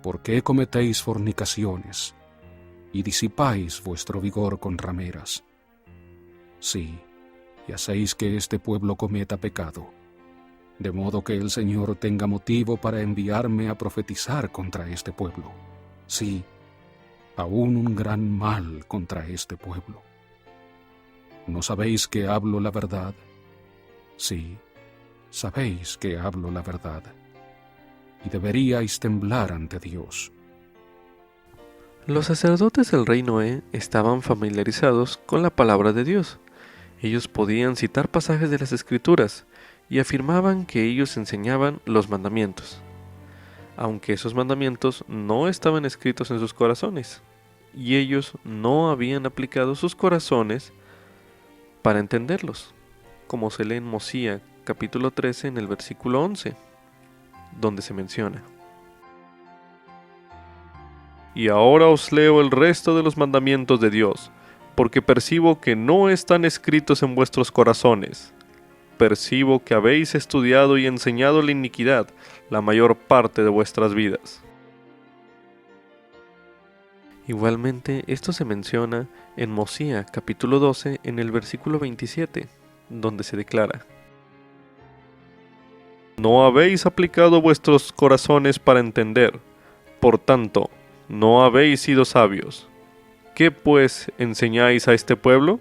¿Por qué cometéis fornicaciones y disipáis vuestro vigor con rameras? Sí, y hacéis que este pueblo cometa pecado, de modo que el Señor tenga motivo para enviarme a profetizar contra este pueblo. Sí, aún un gran mal contra este pueblo. ¿No sabéis que hablo la verdad? Sí, sabéis que hablo la verdad, y deberíais temblar ante Dios. Los sacerdotes del rey Noé estaban familiarizados con la palabra de Dios. Ellos podían citar pasajes de las Escrituras y afirmaban que ellos enseñaban los mandamientos, aunque esos mandamientos no estaban escritos en sus corazones, y ellos no habían aplicado sus corazones para entenderlos, como se lee en Mosía capítulo 13 en el versículo 11, donde se menciona: y ahora os leo el resto de los mandamientos de Dios, porque percibo que no están escritos en vuestros corazones. Percibo que habéis estudiado y enseñado la iniquidad la mayor parte de vuestras vidas. Igualmente, esto se menciona en Mosía capítulo 12 en el versículo 27, donde se declara: no habéis aplicado vuestros corazones para entender, por tanto, no habéis sido sabios. ¿Qué pues enseñáis a este pueblo?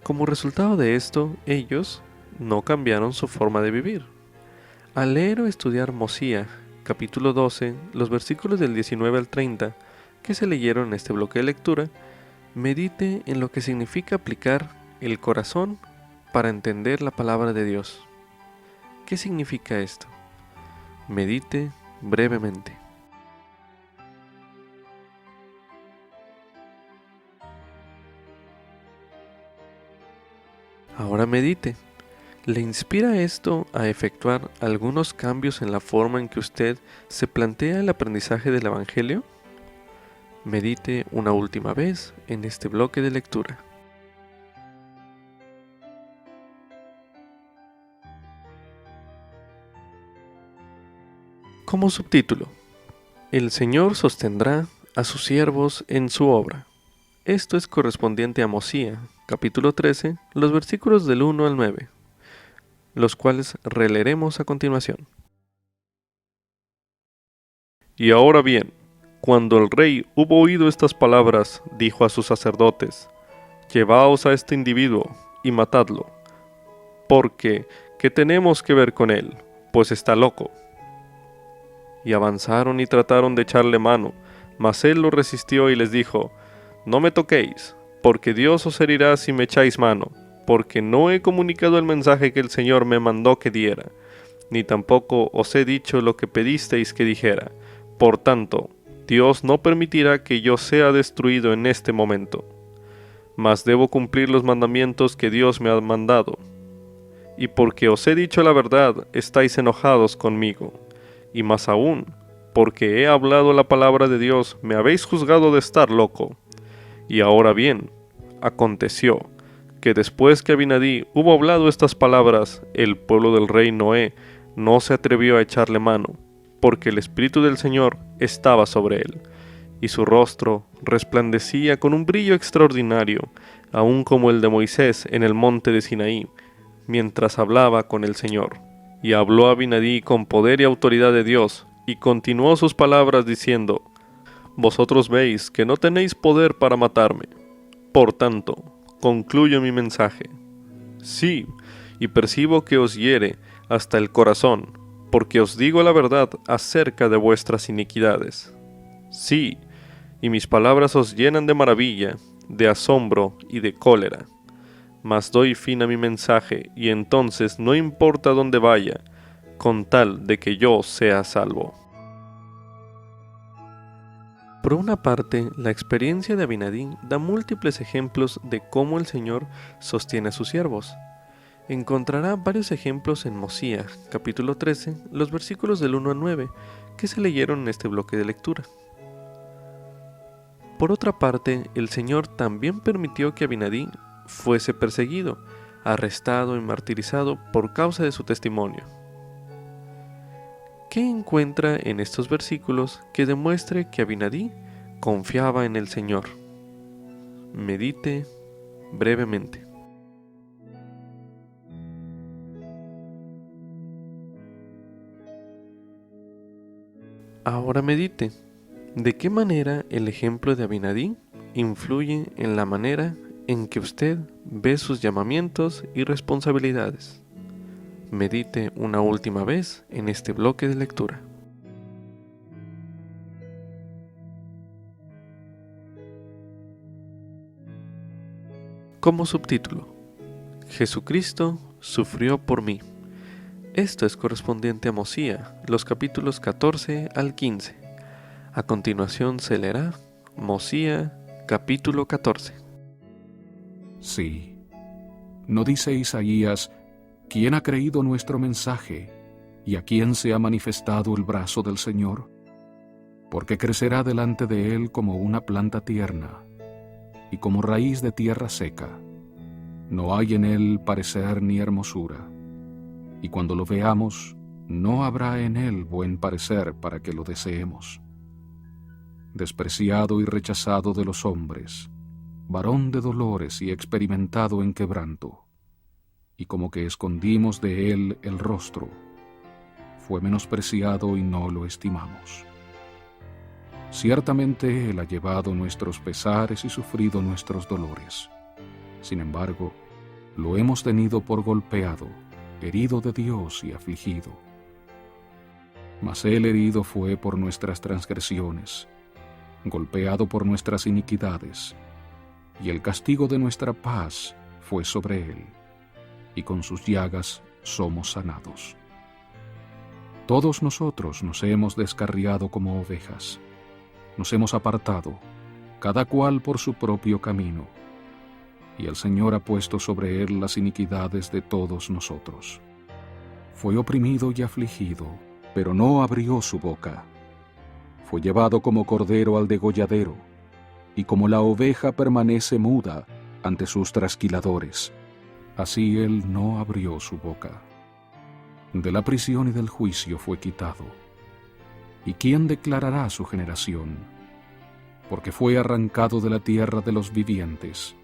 Como resultado de esto, ellos no cambiaron su forma de vivir. Al leer o estudiar Mosía capítulo 12, los versículos del 19 al 30, que se leyeron en este bloque de lectura, medite en lo que significa aplicar el corazón para entender la palabra de Dios. ¿Qué significa esto? Medite brevemente. Ahora medite. ¿Le inspira esto a efectuar algunos cambios en la forma en que usted se plantea el aprendizaje del Evangelio? Medite una última vez en este bloque de lectura. Como subtítulo: el Señor sostendrá a sus siervos en su obra. Esto es correspondiente a Mosía, capítulo 13, los versículos del 1 al 9, los cuales releeremos a continuación. Y ahora bien, cuando el rey hubo oído estas palabras, dijo a sus sacerdotes: Llevaos a este individuo y matadlo, porque ¿qué tenemos que ver con él? Pues está loco. Y avanzaron y trataron de echarle mano, mas él lo resistió y les dijo: No me toquéis, porque Dios os herirá si me echáis mano, porque no he comunicado el mensaje que el Señor me mandó que diera, ni tampoco os he dicho lo que pedisteis que dijera. Por tanto, Dios no permitirá que yo sea destruido en este momento. Mas debo cumplir los mandamientos que Dios me ha mandado. Y porque os he dicho la verdad, estáis enojados conmigo. Y más aún, porque he hablado la palabra de Dios, me habéis juzgado de estar loco. Y ahora bien, aconteció que después que Abinadí hubo hablado estas palabras, el pueblo del rey Noé no se atrevió a echarle mano, porque el Espíritu del Señor estaba sobre él, y su rostro resplandecía con un brillo extraordinario, aun como el de Moisés en el monte de Sinaí, mientras hablaba con el Señor. Y habló Abinadí con poder y autoridad de Dios, y continuó sus palabras diciendo: Vosotros veis que no tenéis poder para matarme. Por tanto, concluyo mi mensaje. Sí, y percibo que os hiere hasta el corazón, porque os digo la verdad acerca de vuestras iniquidades. Sí, y mis palabras os llenan de maravilla, de asombro y de cólera. Mas doy fin a mi mensaje, y entonces no importa dónde vaya, con tal de que yo sea salvo. Por una parte, la experiencia de Abinadí da múltiples ejemplos de cómo el Señor sostiene a sus siervos. Encontrará varios ejemplos en Mosía, capítulo 13, los versículos del 1 al 9, que se leyeron en este bloque de lectura. Por otra parte, el Señor también permitió que Abinadí fuese perseguido, arrestado y martirizado por causa de su testimonio. ¿Qué encuentra en estos versículos que demuestre que Abinadí confiaba en el Señor? Medite brevemente. Ahora medite. ¿De qué manera el ejemplo de Abinadí influye en la manera en que usted ve sus llamamientos y responsabilidades? Medite una última vez en este bloque de lectura. Como subtítulo: Jesucristo sufrió por mí. Esto es correspondiente a Mosía, los capítulos 14 al 15. A continuación se leerá Mosía, capítulo 14. Sí. ¿No dice Isaías: ¿Quién ha creído nuestro mensaje, y a quién se ha manifestado el brazo del Señor? Porque crecerá delante de él como una planta tierna, y como raíz de tierra seca. No hay en él parecer ni hermosura, y cuando lo veamos, no habrá en él buen parecer para que lo deseemos. Despreciado y rechazado de los hombres, varón de dolores y experimentado en quebranto, y como que escondimos de él el rostro, fue menospreciado y no lo estimamos. Ciertamente él ha llevado nuestros pesares y sufrido nuestros dolores. Sin embargo, lo hemos tenido por golpeado, herido de Dios y afligido. Mas él herido fue por nuestras transgresiones, golpeado por nuestras iniquidades, y el castigo de nuestra paz fue sobre él, y con sus llagas somos sanados. Todos nosotros nos hemos descarriado como ovejas, nos hemos apartado, cada cual por su propio camino, y el Señor ha puesto sobre él las iniquidades de todos nosotros. Fue oprimido y afligido, pero no abrió su boca. Fue llevado como cordero al degolladero, y como la oveja permanece muda ante sus trasquiladores, así él no abrió su boca. De la prisión y del juicio fue quitado. ¿Y quién declarará su generación? Porque fue arrancado de la tierra de los vivientes.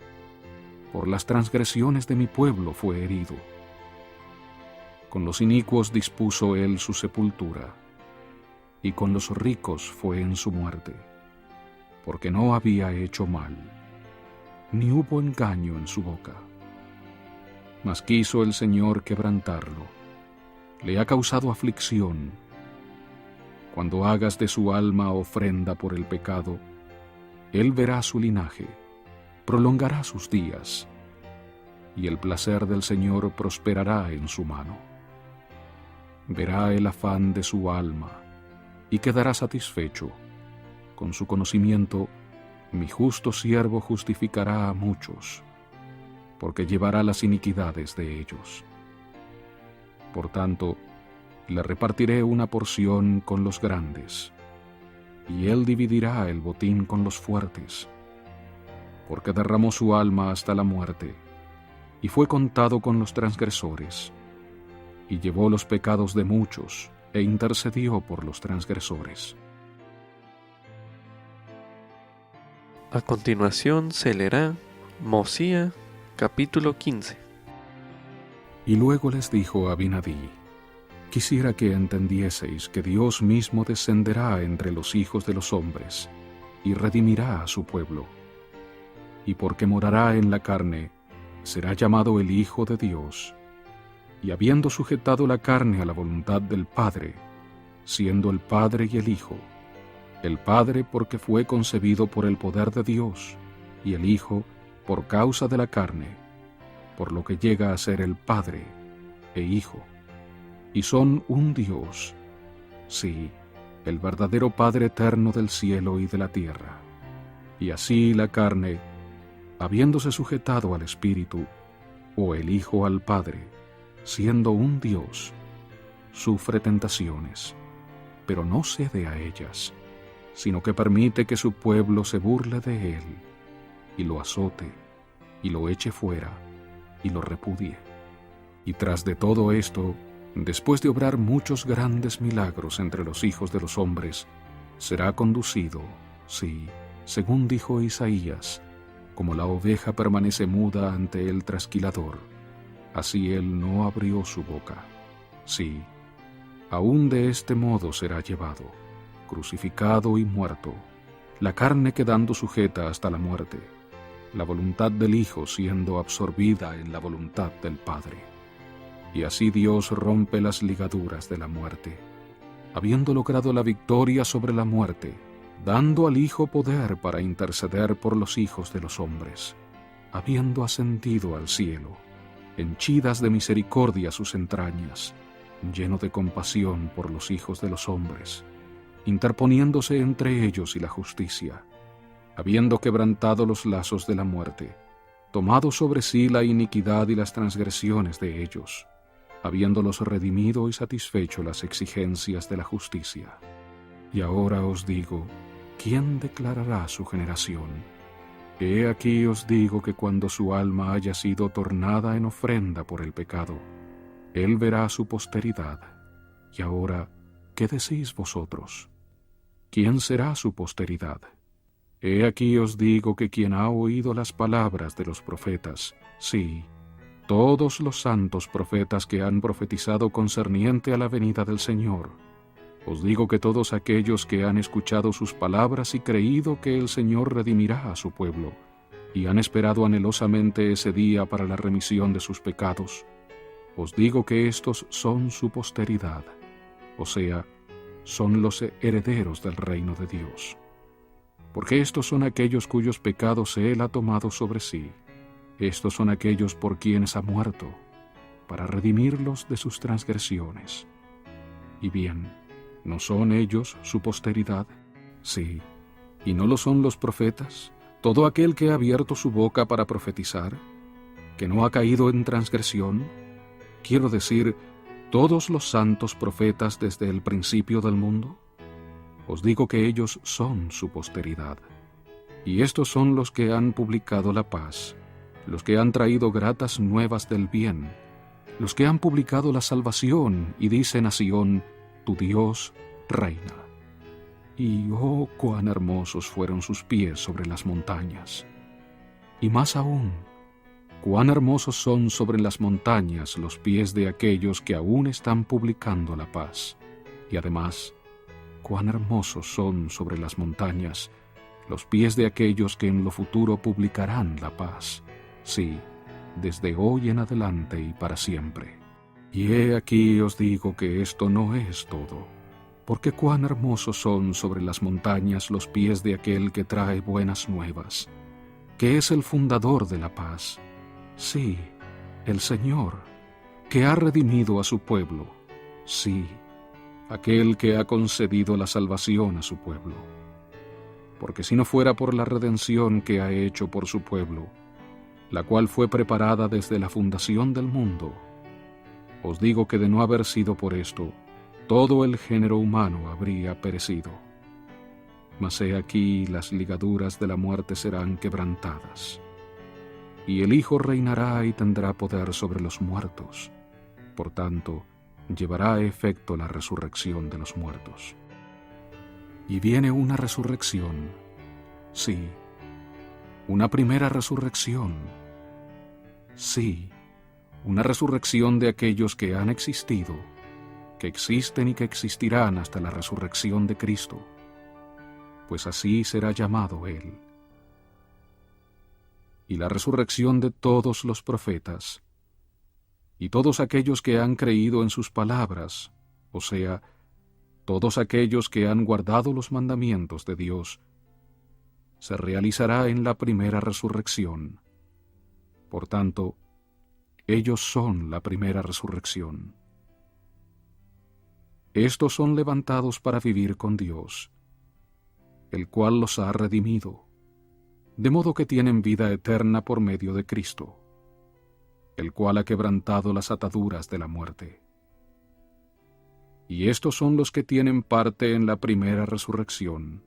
Por las transgresiones de mi pueblo fue herido. Con los inicuos dispuso él su sepultura. y con los ricos fue en su muerte, porque no había hecho mal, ni hubo engaño en su boca. Mas quiso el Señor quebrantarlo, le ha causado aflicción. Cuando hagas de su alma ofrenda por el pecado, él verá su linaje, prolongará sus días, y el placer del Señor prosperará en su mano. Verá el afán de su alma, y quedará satisfecho. Con su conocimiento, mi justo siervo justificará a muchos, porque llevará las iniquidades de ellos. Por tanto, le repartiré una porción con los grandes, y él dividirá el botín con los fuertes, porque derramó su alma hasta la muerte, y fue contado con los transgresores, y llevó los pecados de muchos, e intercedió por los transgresores. A continuación se leerá Mosía, capítulo 15. Y luego les dijo Abinadí: quisiera que entendieseis que Dios mismo descenderá entre los hijos de los hombres, y redimirá a su pueblo. Y porque morará en la carne, será llamado el Hijo de Dios. Y habiendo sujetado la carne a la voluntad del Padre, siendo el Padre y el Padre porque fue concebido por el poder de Dios, y el Hijo por causa de la carne, por lo que llega a ser el Padre e Hijo, y son un Dios, sí, el verdadero Padre eterno del cielo y de la tierra. Y así la carne, habiéndose sujetado al Espíritu, o el Hijo al Padre, siendo un Dios, sufre tentaciones, pero no cede a ellas, sino que permite que su pueblo se burle de él, y lo azote, y lo eche fuera, y lo repudie. Y tras de todo esto, después de obrar muchos grandes milagros entre los hijos de los hombres, será conducido, sí, según dijo Isaías, como la oveja permanece muda ante el trasquilador, así él no abrió su boca. Sí, aún de este modo será llevado, crucificado y muerto, la carne quedando sujeta hasta la muerte, la voluntad del Hijo siendo absorbida en la voluntad del Padre. Y así Dios rompe las ligaduras de la muerte, habiendo logrado la victoria sobre la muerte, dando al Hijo poder para interceder por los hijos de los hombres, habiendo ascendido al cielo, henchidas de misericordia sus entrañas, lleno de compasión por los hijos de los hombres, interponiéndose entre ellos y la justicia, habiendo quebrantado los lazos de la muerte, tomado sobre sí la iniquidad y las transgresiones de ellos, habiéndolos redimido y satisfecho las exigencias de la justicia. Y ahora os digo, ¿quién declarará su generación? He aquí os digo que cuando su alma haya sido tornada en ofrenda por el pecado, él verá su posteridad. Y ahora, ¿qué decís vosotros? ¿Quién será su posteridad? He aquí os digo que quien ha oído las palabras de los profetas, sí, todos los santos profetas que han profetizado concerniente a la venida del Señor, os digo que todos aquellos que han escuchado sus palabras y creído que el Señor redimirá a su pueblo, y han esperado anhelosamente ese día para la remisión de sus pecados, os digo que estos son su posteridad, o sea, son los herederos del reino de Dios. Porque estos son aquellos cuyos pecados Él ha tomado sobre sí, estos son aquellos por quienes ha muerto, para redimirlos de sus transgresiones. Y bien, ¿no son ellos su posteridad? Sí, ¿y no lo son los profetas? Todo aquel que ha abierto su boca para profetizar, que no ha caído en transgresión, quiero decir, todos los santos profetas desde el principio del mundo. Os digo que ellos son su posteridad. Y estos son los que han publicado la paz, los que han traído gratas nuevas del bien, los que han publicado la salvación y dicen a Sión, tu Dios reina. Y oh, cuán hermosos fueron sus pies sobre las montañas. Y más aún, cuán hermosos son sobre las montañas los pies de aquellos que aún están publicando la paz. Y además, cuán hermosos son sobre las montañas los pies de aquellos que en lo futuro publicarán la paz, sí, desde hoy en adelante y para siempre. Y he aquí os digo que esto no es todo, porque cuán hermosos son sobre las montañas los pies de aquel que trae buenas nuevas, que es el fundador de la paz, sí, el Señor, que ha redimido a su pueblo, sí, aquel que ha concedido la salvación a su pueblo. Porque si no fuera por la redención que ha hecho por su pueblo, la cual fue preparada desde la fundación del mundo, os digo que de no haber sido por esto, todo el género humano habría perecido. Mas he aquí las ligaduras de la muerte serán quebrantadas, y el Hijo reinará y tendrá poder sobre los muertos. Por tanto, llevará a efecto la resurrección de los muertos. Y viene una resurrección, sí, una primera resurrección, sí, una resurrección de aquellos que han existido, que existen y que existirán hasta la resurrección de Cristo, pues así será llamado Él. Y la resurrección de todos los profetas, y todos aquellos que han creído en sus palabras, o sea, todos aquellos que han guardado los mandamientos de Dios, se realizará en la primera resurrección. Por tanto, ellos son la primera resurrección. Estos son levantados para vivir con Dios, el cual los ha redimido, de modo que tienen vida eterna por medio de Cristo, el cual ha quebrantado las ataduras de la muerte. Y estos son los que tienen parte en la primera resurrección.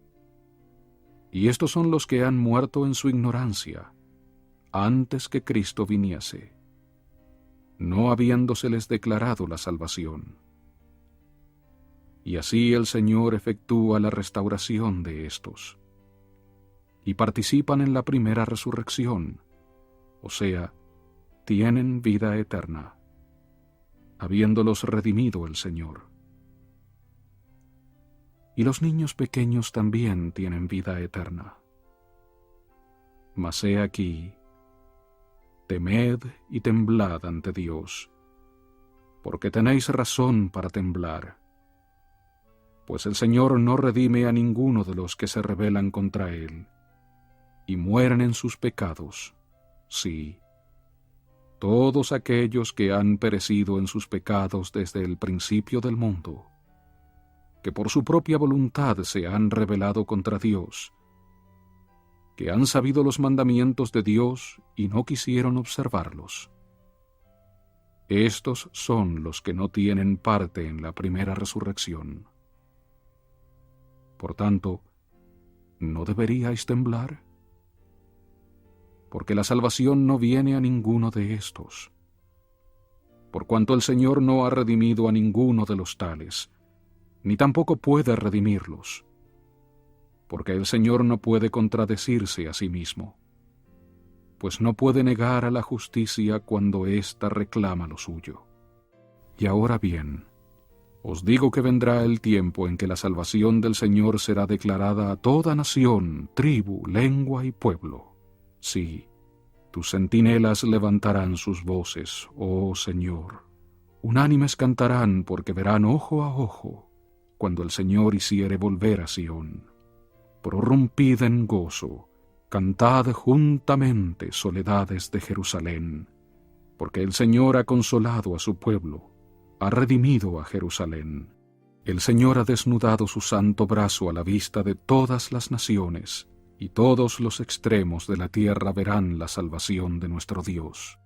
Y estos son los que han muerto en su ignorancia, antes que Cristo viniese, no habiéndoseles declarado la salvación. Y así el Señor efectúa la restauración de estos, y participan en la primera resurrección, o sea, tienen vida eterna, habiéndolos redimido el Señor. Y los niños pequeños también tienen vida eterna. Mas he aquí, temed y temblad ante Dios, porque tenéis razón para temblar, pues el Señor no redime a ninguno de los que se rebelan contra Él, y mueren en sus pecados, sí, todos aquellos que han perecido en sus pecados desde el principio del mundo, que por su propia voluntad se han rebelado contra Dios, que han sabido los mandamientos de Dios y no quisieron observarlos. Estos son los que no tienen parte en la primera resurrección. Por tanto, ¿no deberíais temblar? Porque la salvación no viene a ninguno de estos. Por cuanto el Señor no ha redimido a ninguno de los tales, ni tampoco puede redimirlos, porque el Señor no puede contradecirse a sí mismo, pues no puede negar a la justicia cuando ésta reclama lo suyo. Y ahora bien, os digo que vendrá el tiempo en que la salvación del Señor será declarada a toda nación, tribu, lengua y pueblo. Sí, tus centinelas levantarán sus voces, oh Señor. Unánimes cantarán porque verán ojo a ojo, cuando el Señor hiciere volver a Sión. Prorrumpid en gozo, cantad juntamente, soledades de Jerusalén, porque el Señor ha consolado a su pueblo, ha redimido a Jerusalén. El Señor ha desnudado su santo brazo a la vista de todas las naciones, y todos los extremos de la tierra verán la salvación de nuestro Dios.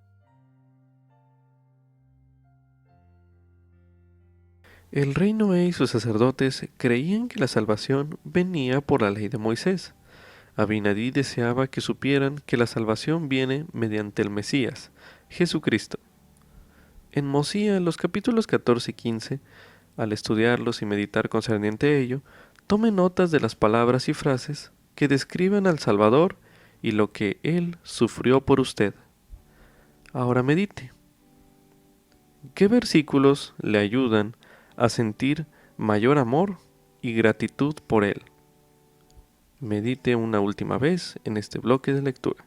El rey Noé y sus sacerdotes creían que la salvación venía por la ley de Moisés. Abinadí deseaba que supieran que la salvación viene mediante el Mesías, Jesucristo. En Mosía, los capítulos 14 y 15, al estudiarlos y meditar concerniente a ello, tome notas de las palabras y frases que describen al Salvador y lo que Él sufrió por usted. Ahora medite. ¿Qué versículos le ayudan a sentir mayor amor y gratitud por él. Medite una última vez en este bloque de lectura.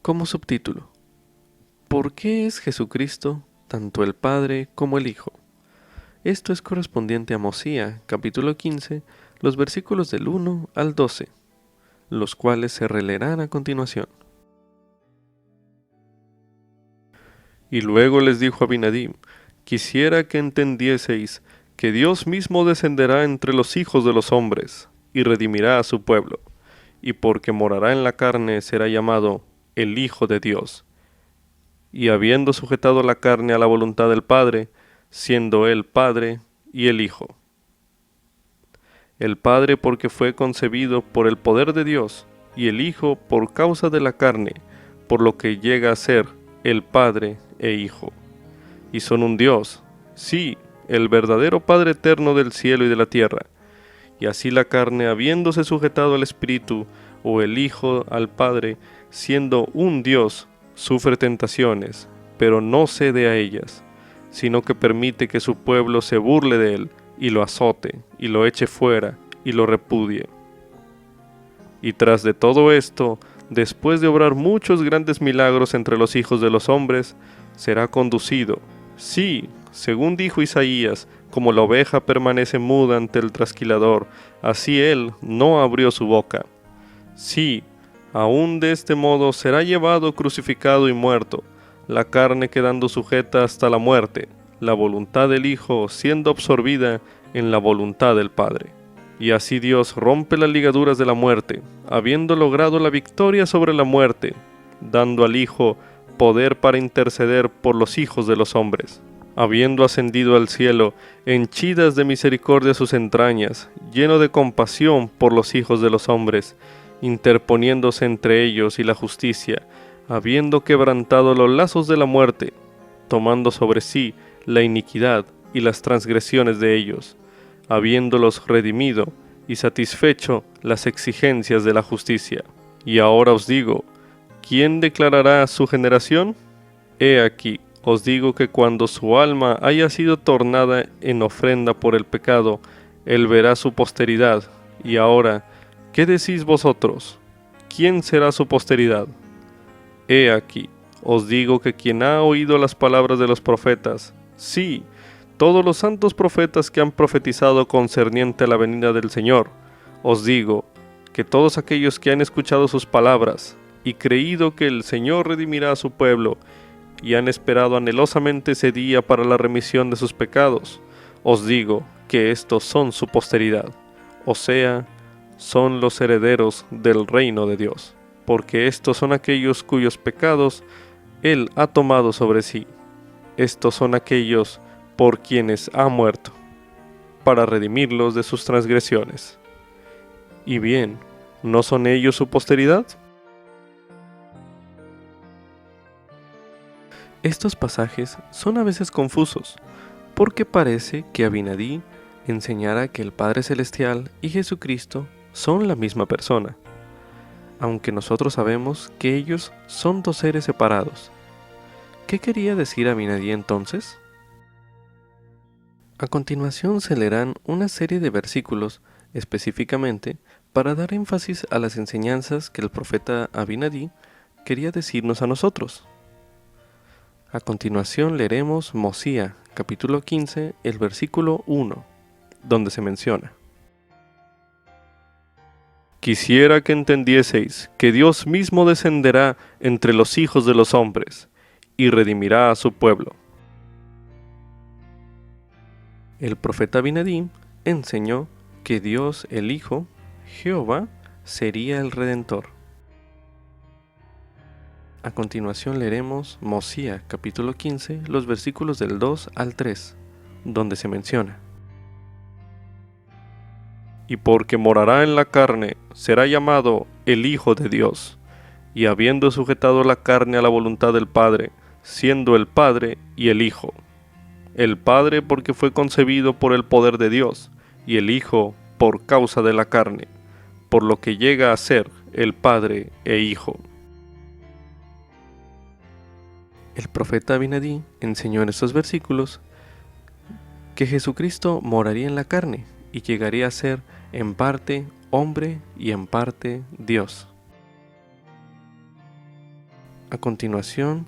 Como subtítulo: ¿por qué es Jesucristo tanto el Padre como el Hijo? Esto es correspondiente a Mosía, capítulo 15, los versículos del 1 al 12, los cuales se releerán a continuación. Y luego les dijo Abinadab: quisiera que entendieseis que Dios mismo descenderá entre los hijos de los hombres, y redimirá a su pueblo, y porque morará en la carne será llamado el Hijo de Dios. Y habiendo sujetado la carne a la voluntad del Padre, siendo Él Padre y el Hijo. El Padre porque fue concebido por el poder de Dios, y el Hijo por causa de la carne, por lo que llega a ser el Padre e Hijo. Y son un Dios, sí, el verdadero Padre eterno del cielo y de la tierra. Y así la carne, habiéndose sujetado al Espíritu, o el Hijo al Padre, siendo un Dios, sufre tentaciones, pero no cede a ellas, sino que permite que su pueblo se burle de él, y lo azote, y lo eche fuera, y lo repudie. Y tras de todo esto, después de obrar muchos grandes milagros entre los hijos de los hombres, será conducido, sí, según dijo Isaías, como la oveja permanece muda ante el trasquilador, así él no abrió su boca. Sí, aún de este modo será llevado crucificado y muerto, la carne quedando sujeta hasta la muerte, la voluntad del Hijo siendo absorbida en la voluntad del Padre. Y así Dios rompe las ligaduras de la muerte, habiendo logrado la victoria sobre la muerte, dando al Hijo poder para interceder por los hijos de los hombres. Habiendo ascendido al cielo, henchidas de misericordia sus entrañas, lleno de compasión por los hijos de los hombres, interponiéndose entre ellos y la justicia, habiendo quebrantado los lazos de la muerte, tomando sobre sí la iniquidad y las transgresiones de ellos, habiéndolos redimido y satisfecho las exigencias de la justicia. Y ahora os digo, ¿quién declarará su generación? He aquí, os digo que cuando su alma haya sido tornada en ofrenda por el pecado, él verá su posteridad. Y ahora, ¿qué decís vosotros? ¿Quién será su posteridad? He aquí, os digo que quien ha oído las palabras de los profetas, sí, todos los santos profetas que han profetizado concerniente a la venida del Señor, os digo que todos aquellos que han escuchado sus palabras y creído que el Señor redimirá a su pueblo, y han esperado anhelosamente ese día para la remisión de sus pecados, os digo que estos son su posteridad, o sea, son los herederos del reino de Dios, porque estos son aquellos cuyos pecados Él ha tomado sobre sí. Estos son aquellos por quienes ha muerto, para redimirlos de sus transgresiones. Y bien, ¿no son ellos su posteridad? Estos pasajes son a veces confusos, porque parece que Abinadab enseñara que el Padre Celestial y Jesucristo son la misma persona, aunque nosotros sabemos que ellos son dos seres separados. ¿Qué quería decir Abinadab entonces? A continuación se leerán una serie de versículos específicamente para dar énfasis a las enseñanzas que el profeta Abinadab quería decirnos a nosotros. A continuación leeremos Mosía, capítulo 15, el versículo 1, donde se menciona: Quisiera que entendieseis que Dios mismo descenderá entre los hijos de los hombres, y redimirá a su pueblo. El profeta Abinadab enseñó que Dios el Hijo, Jehová, sería el Redentor. A continuación leeremos Mosía capítulo 15, los versículos del 2 al 3, donde se menciona: Y porque morará en la carne, será llamado el Hijo de Dios, y habiendo sujetado la carne a la voluntad del Padre, siendo el Padre y el Hijo. El Padre porque fue concebido por el poder de Dios, y el Hijo por causa de la carne, por lo que llega a ser el Padre e Hijo. El profeta Abinadí enseñó en estos versículos que Jesucristo moraría en la carne y llegaría a ser en parte hombre y en parte Dios. A continuación,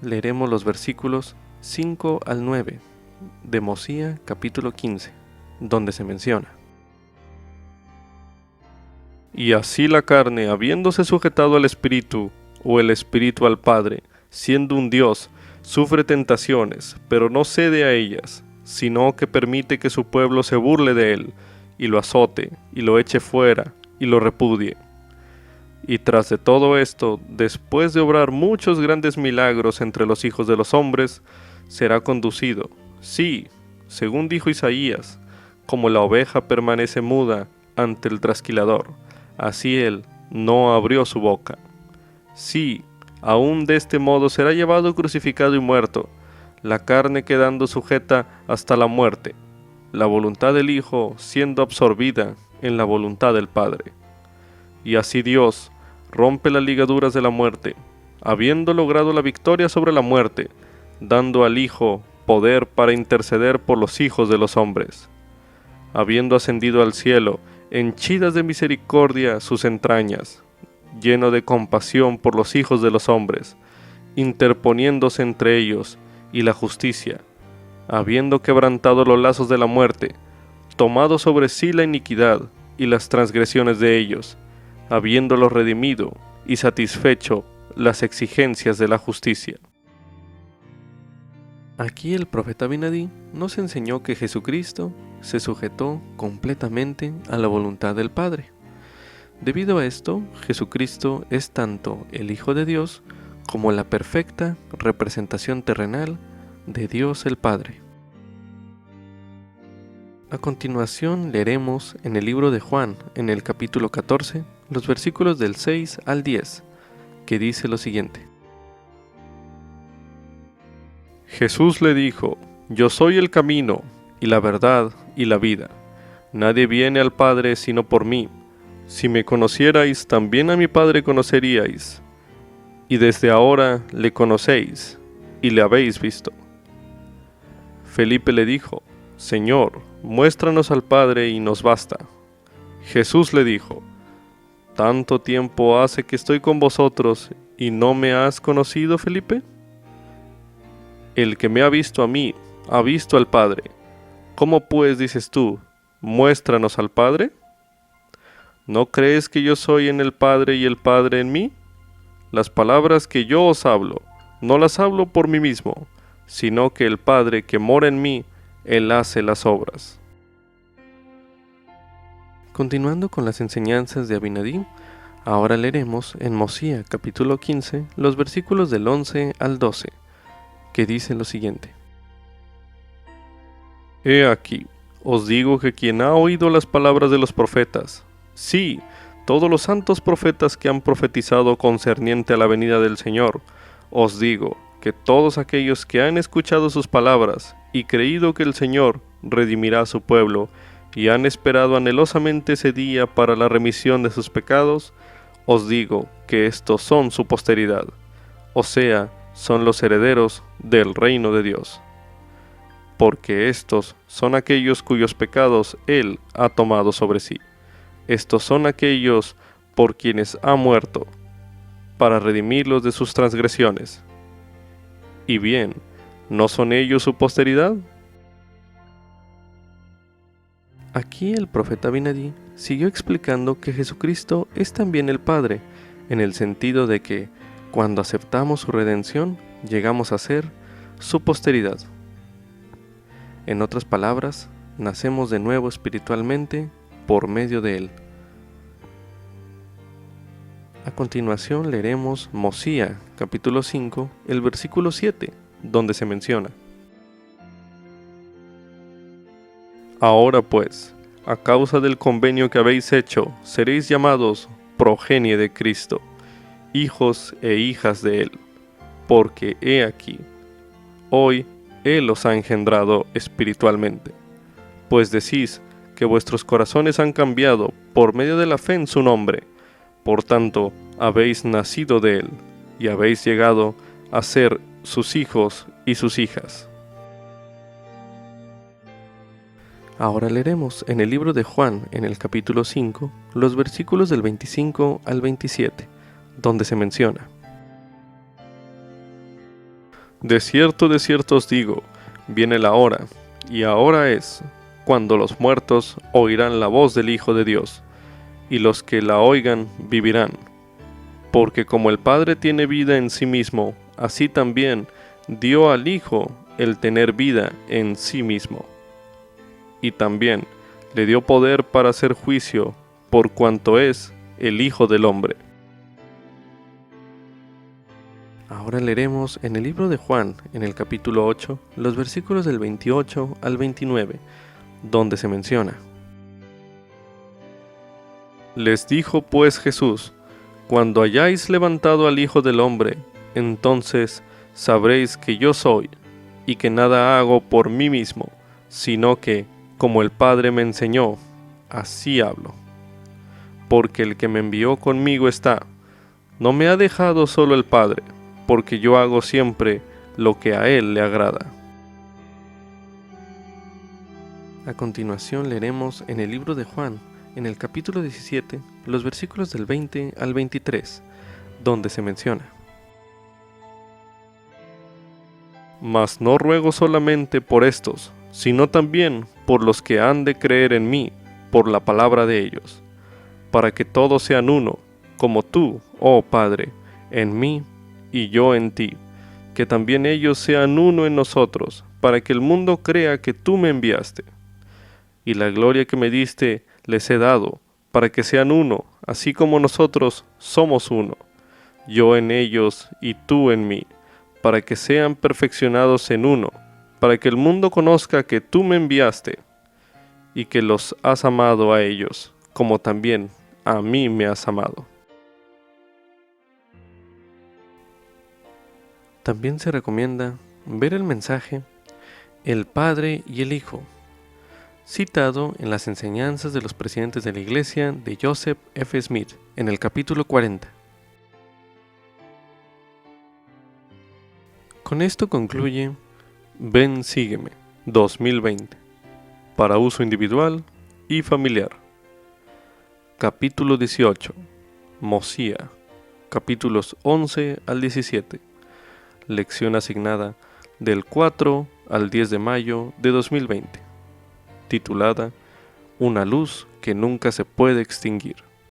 leeremos los versículos 5 al 9 de Mosía capítulo 15, donde se menciona: Y así la carne, habiéndose sujetado al Espíritu, o el Espíritu al Padre, siendo un Dios, sufre tentaciones, pero no cede a ellas, sino que permite que su pueblo se burle de él, y lo azote, y lo eche fuera, y lo repudie. Y tras de todo esto, después de obrar muchos grandes milagros entre los hijos de los hombres, será conducido, sí, según dijo Isaías, como la oveja permanece muda ante el trasquilador, así él no abrió su boca. Sí, aún de este modo será llevado crucificado y muerto, la carne quedando sujeta hasta la muerte, la voluntad del Hijo siendo absorbida en la voluntad del Padre. Y así Dios rompe las ligaduras de la muerte, habiendo logrado la victoria sobre la muerte, dando al Hijo poder para interceder por los hijos de los hombres. Habiendo ascendido al cielo, henchidas de misericordia sus entrañas, lleno de compasión por los hijos de los hombres, interponiéndose entre ellos y la justicia, habiendo quebrantado los lazos de la muerte, tomado sobre sí la iniquidad y las transgresiones de ellos, habiéndolos redimido y satisfecho las exigencias de la justicia. Aquí el profeta Abinadí nos enseñó que Jesucristo se sujetó completamente a la voluntad del Padre. Debido a esto, Jesucristo es tanto el Hijo de Dios como la perfecta representación terrenal de Dios el Padre. A continuación leeremos en el libro de Juan, en el capítulo 14, los versículos del 6 al 10, que dice lo siguiente: Jesús le dijo: Yo soy el camino, y la verdad, y la vida. Nadie viene al Padre sino por mí. Si me conocierais, también a mi Padre conoceríais. Y desde ahora le conocéis, y le habéis visto. Felipe le dijo: Señor, muéstranos al Padre y nos basta. Jesús le dijo: ¿Tanto tiempo hace que estoy con vosotros y no me has conocido, Felipe? El que me ha visto a mí, ha visto al Padre. ¿Cómo pues dices tú, muéstranos al Padre? ¿No crees que yo soy en el Padre y el Padre en mí? Las palabras que yo os hablo, no las hablo por mí mismo, sino que el Padre que mora en mí, Él hace las obras. Continuando con las enseñanzas de Abinadí, ahora leeremos en Mosía capítulo 15 los versículos del 11 al 12, que dice lo siguiente: He aquí, os digo que quien ha oído las palabras de los profetas, sí, todos los santos profetas que han profetizado concerniente a la venida del Señor, os digo que todos aquellos que han escuchado sus palabras y creído que el Señor redimirá a su pueblo, y han esperado anhelosamente ese día para la remisión de sus pecados, os digo que estos son su posteridad, o sea, son los herederos del reino de Dios. Porque estos son aquellos cuyos pecados Él ha tomado sobre sí. Estos son aquellos por quienes ha muerto, para redimirlos de sus transgresiones. Y bien, ¿no son ellos su posteridad? Aquí el profeta Abinadí siguió explicando que Jesucristo es también el Padre, en el sentido de que, cuando aceptamos su redención, llegamos a ser su posteridad. En otras palabras, nacemos de nuevo espiritualmente por medio de Él. A continuación leeremos Mosía, capítulo 5, el versículo 7, donde se menciona: Ahora pues, a causa del convenio que habéis hecho, seréis llamados progenie de Cristo, hijos e hijas de Él, porque he aquí, hoy Él os ha engendrado espiritualmente, pues decís que vuestros corazones han cambiado por medio de la fe en su nombre. Por tanto, habéis nacido de Él, y habéis llegado a ser sus hijos y sus hijas. Ahora leeremos en el libro de Juan, en el capítulo 5, los versículos del 25 al 27, donde se menciona: De cierto os digo, viene la hora, y ahora es, cuando los muertos oirán la voz del Hijo de Dios, y los que la oigan vivirán. Porque como el Padre tiene vida en sí mismo, así también dio al Hijo el tener vida en sí mismo. Y también le dio poder para hacer juicio, por cuanto es el Hijo del Hombre. Ahora leeremos en el libro de Juan, en el capítulo 8, los versículos del 28 al 29, donde se menciona: Les dijo pues Jesús: Cuando hayáis levantado al Hijo del Hombre, entonces sabréis que yo soy, y que nada hago por mí mismo, sino que, como el Padre me enseñó, así hablo. Porque el que me envió conmigo está. No me ha dejado solo el Padre, porque yo hago siempre lo que a Él le agrada. A continuación leeremos en el libro de Juan, en el capítulo 17, los versículos del 20 al 23, donde se menciona: Mas no ruego solamente por estos, sino también por los que han de creer en mí, por la palabra de ellos, para que todos sean uno, como tú, oh Padre, en mí y yo en ti, que también ellos sean uno en nosotros, para que el mundo crea que tú me enviaste. Y la gloria que me diste les he dado, para que sean uno, así como nosotros somos uno, yo en ellos y tú en mí, para que sean perfeccionados en uno, para que el mundo conozca que tú me enviaste, y que los has amado a ellos, como también a mí me has amado. También se recomienda ver el mensaje El Padre y el Hijo, citado en las enseñanzas de los presidentes de la Iglesia de Joseph F. Smith, en el capítulo 40. Con esto concluye Ven Sígueme 2020, para uso individual y familiar. Capítulo 18, Mosía, capítulos 11 al 17. Lección asignada del 4 al 10 de mayo de 2020, titulada Una luz que nunca se puede extinguir.